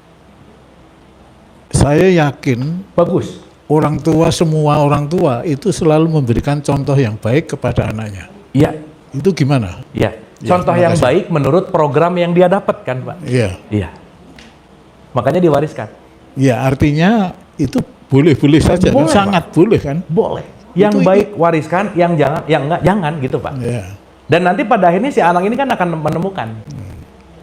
saya yakin Bagus. semua orang tua itu selalu memberikan contoh yang baik kepada anaknya. Iya. Itu gimana? Iya. Ya, Contoh terima yang kasih. baik menurut program yang dia dapatkan, Pak. Iya. Iya. Makanya diwariskan. Ya, artinya itu boleh-boleh saja, kan? Boleh, Sangat boleh kan? Boleh. Yang Itu- baik wariskan, yang jangan, yang enggak jangan gitu, Pak. Ya. Dan nanti pada akhirnya si anak ini kan akan menemukan.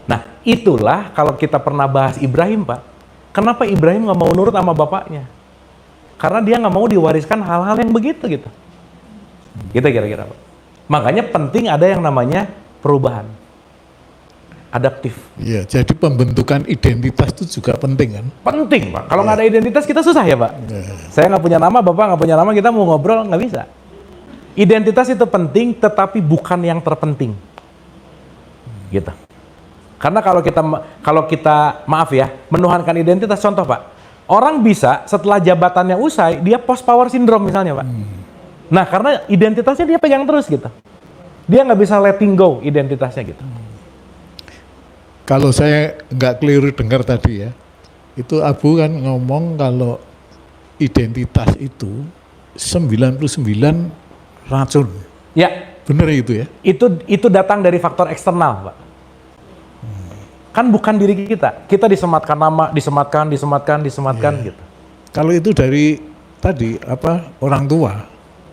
Nah, itulah kalau kita pernah bahas Ibrahim, Pak. Kenapa Ibrahim nggak mau nurut sama bapaknya? Karena dia nggak mau diwariskan hal-hal yang begitu gitu. Gitu kira-kira, Pak. Makanya penting ada yang namanya perubahan. Adaptif. Ya, jadi pembentukan identitas itu juga penting kan? Penting, Pak. Kalau nggak ada identitas kita susah ya, Pak. Saya nggak punya nama, Bapak nggak punya nama, kita mau ngobrol nggak bisa. Identitas itu penting, tetapi bukan yang terpenting. Gitu. Karena kalau kita maaf ya, menuhankan identitas, contoh Pak, orang bisa setelah jabatannya usai, dia post power syndrome misalnya Pak. Nah karena identitasnya dia pegang terus gitu. Dia nggak bisa letting go identitasnya gitu. Kalau saya nggak keliru dengar tadi ya, itu Abu kan ngomong kalau identitas itu 99 racun. Ya, Bener itu ya? itu datang dari faktor eksternal Pak. Kan bukan diri kita. Kita disematkan nama, disematkan gitu. Kalau itu dari tadi orang tua,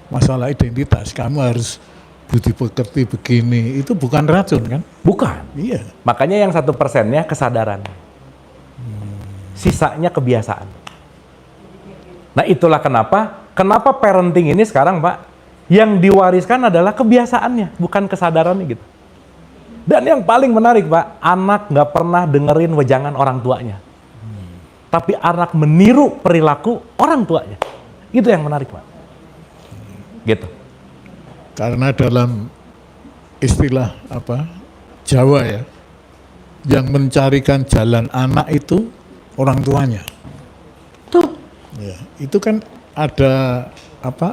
masalah identitas, kamu harus budi pekerti begini, itu bukan racun kan? Bukan. Iya. Makanya yang 1%-nya kesadaran. Sisanya kebiasaan. Nah itulah kenapa parenting ini sekarang Pak, yang diwariskan adalah kebiasaannya, bukan kesadarannya gitu. Dan yang paling menarik Pak, anak nggak pernah dengerin wejangan orang tuanya. Tapi anak meniru perilaku orang tuanya. Itu yang menarik Pak. Gitu. Karena dalam istilah Jawa ya, yang mencarikan jalan anak itu orang tuanya. Tuh. Ya, itu kan ada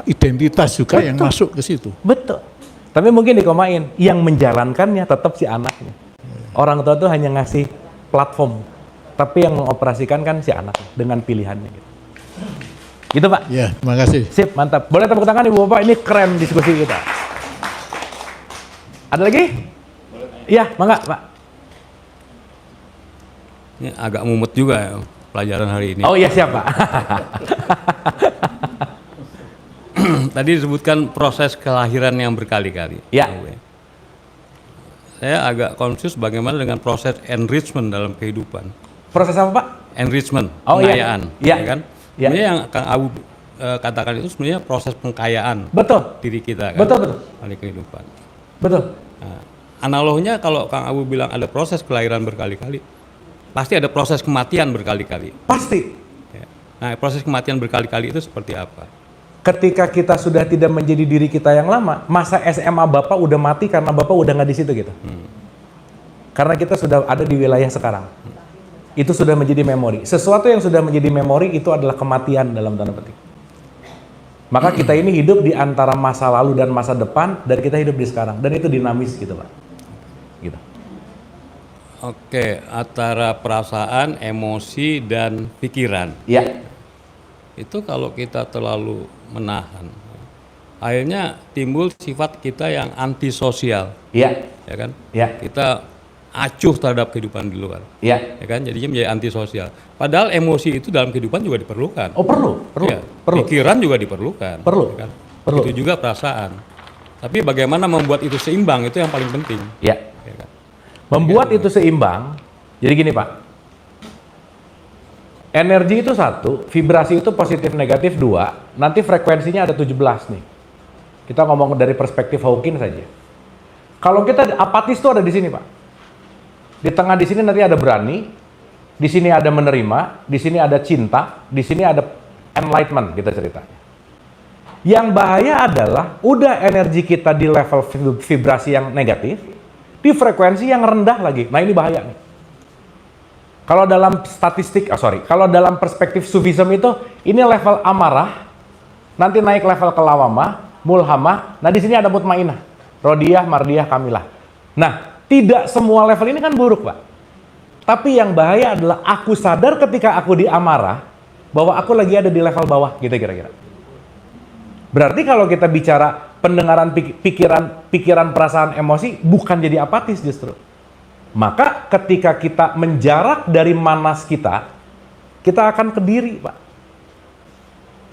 identitas juga yang masuk ke situ. Betul. Tapi mungkin dikomain, yang menjalankannya tetap si anaknya. Orang tua tuh hanya ngasih platform, tapi yang mengoperasikan kan si anak dengan pilihannya gitu. Gitu Pak. Ya, terima kasih. Sip, mantap. Boleh tepuk tangan Ibu Bapak, ini keren diskusi kita. Ada lagi? Iya, mangga Pak. Ini agak mumet juga ya, pelajaran hari ini. Oh iya siap Pak. Tadi disebutkan proses kelahiran yang berkali-kali. Ya. Saya agak confused bagaimana dengan proses enrichment dalam kehidupan. Proses apa Pak? Enrichment, Oh, iya. pengkayaan. Iya. Ya kan? Iya. Sebenarnya yang Kang Abu katakan itu sebenarnya proses pengkayaan Betul. diri kita kan. Betul. Dari kehidupan. Betul. Nah, analoginya kalau Kang Abu bilang ada proses kelahiran berkali-kali, pasti ada proses kematian berkali-kali. Pasti. Ya. Nah, proses kematian berkali-kali itu seperti apa? Ketika kita sudah tidak menjadi diri kita yang lama, masa SMA Bapak udah mati karena Bapak udah nggak di situ gitu. Karena kita sudah ada di wilayah sekarang. Itu sudah menjadi memori. Sesuatu yang sudah menjadi memori itu adalah kematian dalam tanda petik. Maka kita ini hidup di antara masa lalu dan masa depan, dan kita hidup di sekarang. Dan itu dinamis gitu Pak. Gitu. Oke, antara perasaan, emosi, dan pikiran. Ya, Itu kalau kita terlalu menahan, akhirnya timbul sifat kita yang antisosial, ya, ya kan? ya, Kita acuh terhadap kehidupan di luar, ya. ya kan? Jadinya menjadi antisosial. Padahal emosi itu dalam kehidupan juga diperlukan. Oh perlu. Ya, pikiran juga diperlukan. Perlu. ya kan? Perlu. Itu juga perasaan. Tapi bagaimana membuat itu seimbang itu yang paling penting. Ya. Ya kan? Membuat itu seimbang. Jadi gini Pak. Energi itu 1, vibrasi itu positif negatif 2, nanti frekuensinya ada 17 nih. Kita ngomong dari perspektif Hawking saja. Kalau kita apatis itu ada di sini Pak. Di tengah di sini nanti ada berani, di sini ada menerima, di sini ada cinta, di sini ada enlightenment kita ceritanya. Yang bahaya adalah udah energi kita di level vibrasi yang negatif, di frekuensi yang rendah lagi. Nah ini bahaya nih. Kalau dalam statistik, kalau dalam perspektif sufism itu, ini level amarah, nanti naik level ke lawamah, mulhamah. Nah di sini ada mutmainah, rodiyah, mardiyah, kamilah. Nah tidak semua level ini kan buruk Pak. Tapi yang bahaya adalah aku sadar ketika aku di amarah bahwa aku lagi ada di level bawah, gitu kira-kira. Berarti kalau kita bicara pendengaran pikiran, perasaan, emosi, bukan jadi apatis justru. Maka ketika kita menjarak dari manas kita akan ke diri, Pak.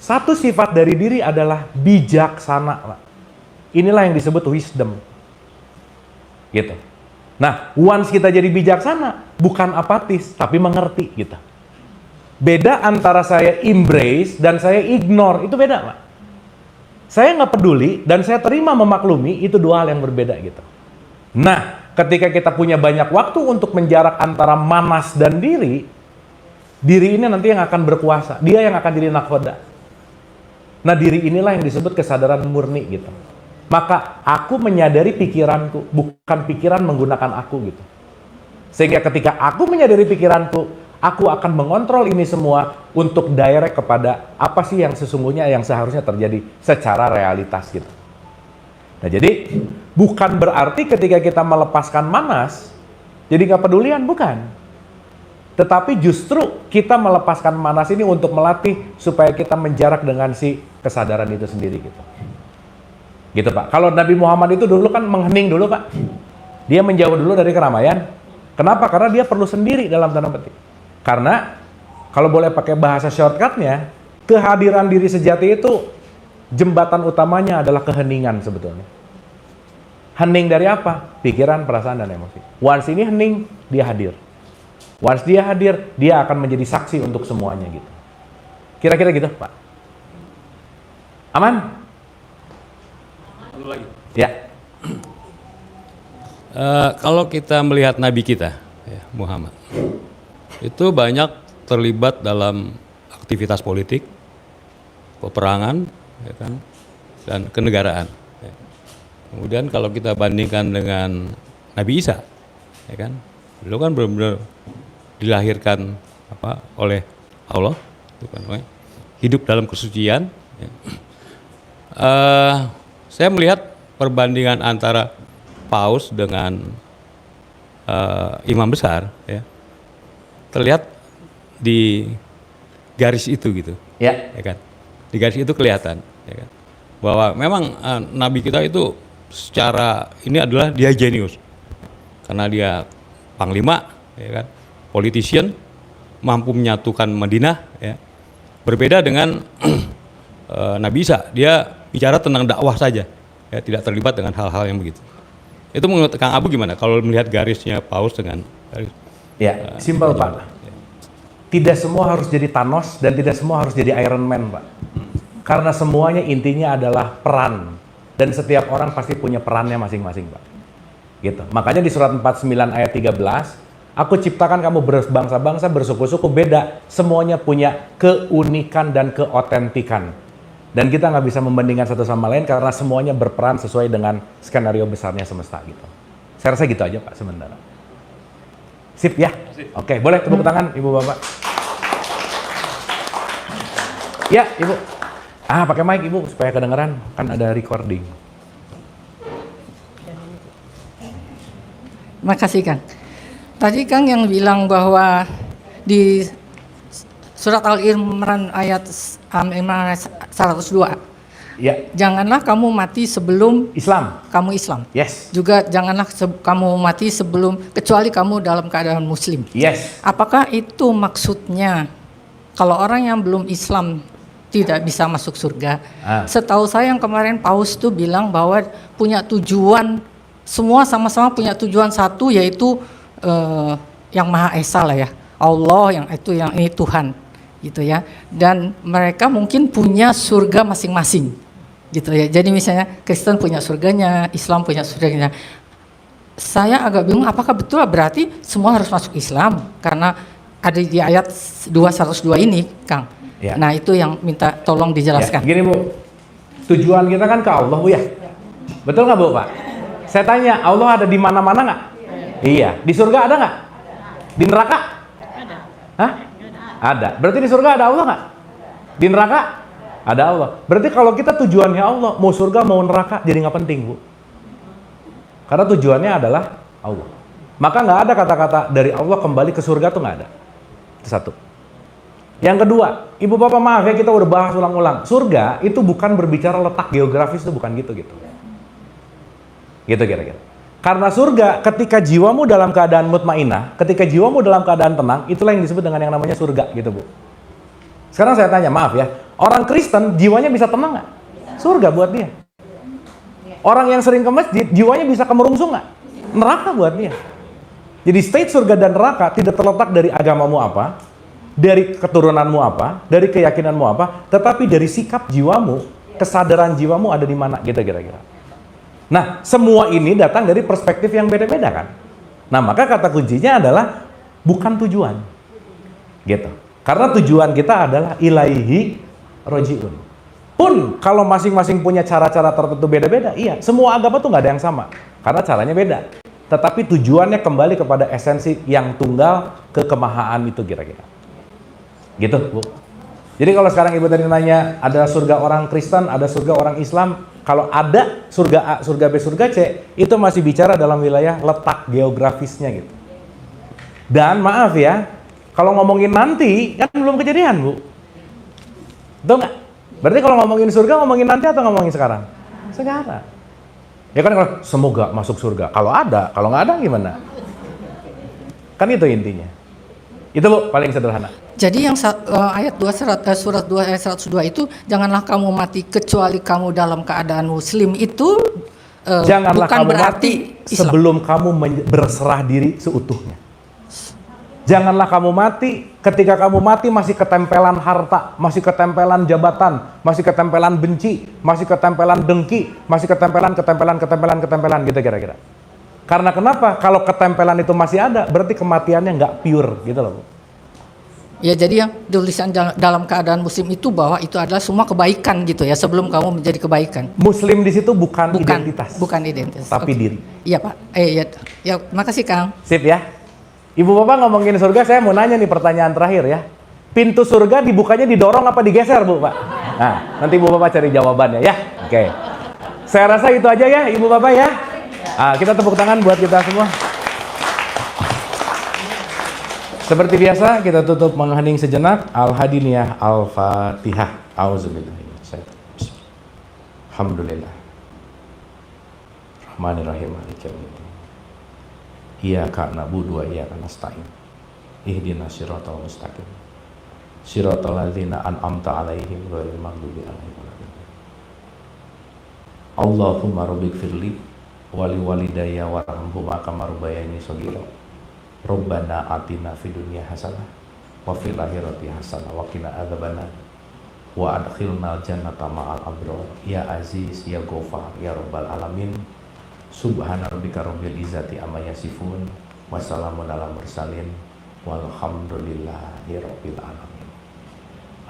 Satu sifat dari diri adalah bijaksana, Pak. Inilah yang disebut wisdom. Gitu. Nah, once kita jadi bijaksana, bukan apatis, tapi mengerti gitu. Beda antara saya embrace dan saya ignore, itu beda, Pak. Saya nggak peduli dan saya terima memaklumi, itu dua hal yang berbeda gitu. Nah, ketika kita punya banyak waktu untuk menjarak antara manas dan diri ini nanti yang akan berkuasa. Dia yang akan jadi nakhoda. Nah, diri inilah yang disebut kesadaran murni gitu. Maka aku menyadari pikiranku, bukan pikiran menggunakan aku gitu. Sehingga ketika aku menyadari pikiranku, aku akan mengontrol ini semua untuk direct kepada apa sih yang sesungguhnya yang seharusnya terjadi secara realitas gitu. Nah jadi bukan berarti ketika kita melepaskan manas jadi nggak pedulian, bukan. Tetapi justru kita melepaskan manas ini untuk melatih supaya kita menjarak dengan si kesadaran itu sendiri gitu. Gitu Pak. Kalau Nabi Muhammad itu dulu kan menghening dulu Pak. Dia menjauh dulu dari keramaian. Kenapa? Karena dia perlu sendiri dalam tanda petik. Karena kalau boleh pakai bahasa shortcutnya, kehadiran diri sejati itu jembatan utamanya adalah keheningan sebetulnya. Hening dari apa? Pikiran, perasaan, dan emosi. Once ini hening, dia hadir. Once dia hadir, dia akan menjadi saksi untuk semuanya gitu. Kira-kira gitu, Pak. Aman? Satu lagi. Ya. Kalau kita melihat Nabi kita, ya, Muhammad, itu banyak terlibat dalam aktivitas politik, peperangan, ya kan, dan kenegaraan. Ya. Kemudian kalau kita bandingkan dengan Nabi Isa, ya kan, beliau kan benar-benar dilahirkan oleh Allah, itu kan, hidup dalam kesucian. Ya. Saya melihat perbandingan antara Paus dengan imam besar, ya, terlihat di garis itu gitu, ya kan, di garis itu kelihatan, ya kan, bahwa memang Nabi kita itu secara ini adalah dia jenius, karena dia panglima, ya kan, politician, mampu menyatukan Madinah, ya. Berbeda dengan Nabi Isa, dia bicara tentang dakwah saja, ya, tidak terlibat dengan hal-hal yang begitu. Itu menurut Kang Abu gimana kalau melihat garisnya Paus dengan garis? Ya, simpel Pak. Tidak semua harus jadi Thanos dan tidak semua harus jadi Iron Man, Pak. Karena semuanya intinya adalah peran. Dan setiap orang pasti punya perannya masing-masing, Pak. Gitu. Makanya di surat 49 ayat 13, aku ciptakan kamu berbangsa-bangsa, bersuku-suku, beda. Semuanya punya keunikan dan keotentikan. Dan kita nggak bisa membandingkan satu sama lain karena semuanya berperan sesuai dengan skenario besarnya semesta gitu. Saya rasa gitu aja Pak sementara. Sip ya? Oke, boleh tepuk tangan Ibu Bapak. Ya Ibu. Pakai mic Ibu supaya kedengeran, kan ada recording. Makasih Kang. Tadi Kang yang bilang bahwa di surat Al-Imran ayat 102. Ya. Janganlah kamu mati sebelum kamu Islam. Yes. Juga janganlah kamu mati sebelum kecuali kamu dalam keadaan Muslim. Yes. Apakah itu maksudnya kalau orang yang belum Islam tidak bisa masuk surga? Setahu saya yang kemarin Paus tuh bilang bahwa punya tujuan, semua sama-sama punya tujuan satu, yaitu yang Maha Esa lah ya, Allah, yang itu yang ini Tuhan. Gitu ya, dan mereka mungkin punya surga masing-masing, gitu ya. Jadi misalnya Kristen punya surganya, Islam punya surganya. Saya agak bingung, apakah betul berarti semua harus masuk Islam? Karena ada di ayat 202 ini, Kang. Ya. Nah itu yang minta tolong dijelaskan. Ya, gini Bu, tujuan kita kan ke Allah Bu ya, betul nggak Bu Pak? Saya tanya, Allah ada di mana-mana nggak? Iya. Di surga ada nggak? Di neraka? Hah? Ada. Berarti di surga ada Allah nggak? Di neraka ada Allah. Berarti kalau kita tujuannya Allah, mau surga mau neraka jadi nggak penting, Bu. Karena tujuannya adalah Allah. Maka nggak ada kata-kata dari Allah kembali ke surga tuh nggak ada. Itu satu. Yang kedua, Ibu Bapak maaf ya, kita udah bahas ulang-ulang. Surga itu bukan berbicara letak geografis, itu bukan gitu. Gitu kira-kira. Karena surga ketika jiwamu dalam keadaan mutmainah, ketika jiwamu dalam keadaan tenang, itulah yang disebut dengan yang namanya surga gitu, Bu. Sekarang saya tanya, maaf ya, orang Kristen jiwanya bisa tenang nggak? Surga buat dia. Orang yang sering ke masjid, jiwanya bisa kemerungsung nggak? Neraka buat dia. Jadi state surga dan neraka tidak terletak dari agamamu apa, dari keturunanmu apa, dari keyakinanmu apa, tetapi dari sikap jiwamu, kesadaran jiwamu ada di mana, gitu kira-kira. Nah, semua ini datang dari perspektif yang beda-beda kan. Nah, maka kata kuncinya adalah bukan tujuan. Gitu. Karena tujuan kita adalah ilaihi rojiun. Pun kalau masing-masing punya cara-cara tertentu beda-beda, iya, semua agama tuh nggak ada yang sama. Karena caranya beda. Tetapi tujuannya kembali kepada esensi yang tunggal, kekemahaan itu kira-kira. Gitu, Bu. Jadi kalau sekarang Ibu tadi nanya, ada surga orang Kristen, ada surga orang Islam. Kalau ada surga A, surga B, surga C, itu masih bicara dalam wilayah letak geografisnya gitu. Dan maaf ya, kalau ngomongin nanti, kan belum kejadian, Bu. Betul nggak? Berarti kalau ngomongin surga, ngomongin nanti atau ngomongin sekarang? Sekarang. Ya kan kalau semoga masuk surga. Kalau ada, kalau nggak ada gimana? Kan itu intinya. Itu, Bu, paling sederhana. Jadi yang ayat 2 surat 2 ayat 102 itu, janganlah kamu mati kecuali kamu dalam keadaan muslim, itu janganlah bukan kamu berarti mati sebelum kamu berserah diri seutuhnya. Janganlah kamu mati ketika kamu mati masih ketempelan harta, masih ketempelan jabatan, masih ketempelan benci, masih ketempelan dengki, masih ketempelan gitu kira-kira. Karena kenapa? Kalau ketempelan itu masih ada, berarti kematiannya nggak pure gitu loh, Bu. Ya, jadi yang tulisan dalam keadaan muslim itu bahwa itu adalah semua kebaikan gitu ya, sebelum kamu menjadi kebaikan. Muslim di situ bukan identitas. Bukan identitas. Tapi Oke. diri. Iya, Pak. Ya, makasih Kang. Sip ya. Ibu Bapak ngomongin surga, saya mau nanya nih pertanyaan terakhir ya. Pintu surga dibukanya didorong apa digeser, Bu, Pak? Nah, nanti Ibu Bapak cari jawabannya ya. Oke. Saya rasa itu aja ya, Ibu Bapak ya. Kita tepuk tangan buat kita semua. Seperti biasa, kita tutup menghening sejenak. Al-Hadiniyah Al-Fatihah. Auzubillah. Alhamdulillah. Rahmanirrahim. Maliki yaumiddin. Iyyaka na'budu wa iyyaka nasta'in. Ihdinas siratal mustaqim. Siratal ladzina an'amta 'alaihim ghairil maghdubi 'alaihim waladdallin. Allahumma rabbighfirli wa liwalidayya warhamhuma kama rabbayani shaghira. Rabbana atina fid dunya hasanah wa fil akhirati hasanah wa qina adzabannar wa adkhilnal jannata ma'al abrar ya aziz ya ghafar ya rabbal alamin. Subhana rabbika rabbil izzati amma yasifun wa salamun alal mursalin walhamdulillahi rabbil alamin.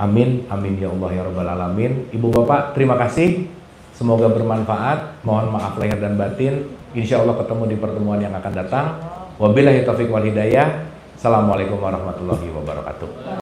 Amin amin ya Allah ya rabbal alamin. Ibu Bapak terima kasih, semoga bermanfaat. Mohon maaf lahir dan batin. Insya Allah ketemu di pertemuan yang akan datang. Wabillahi taufiq wal hidayah. Assalamualaikum warahmatullahi wabarakatuh.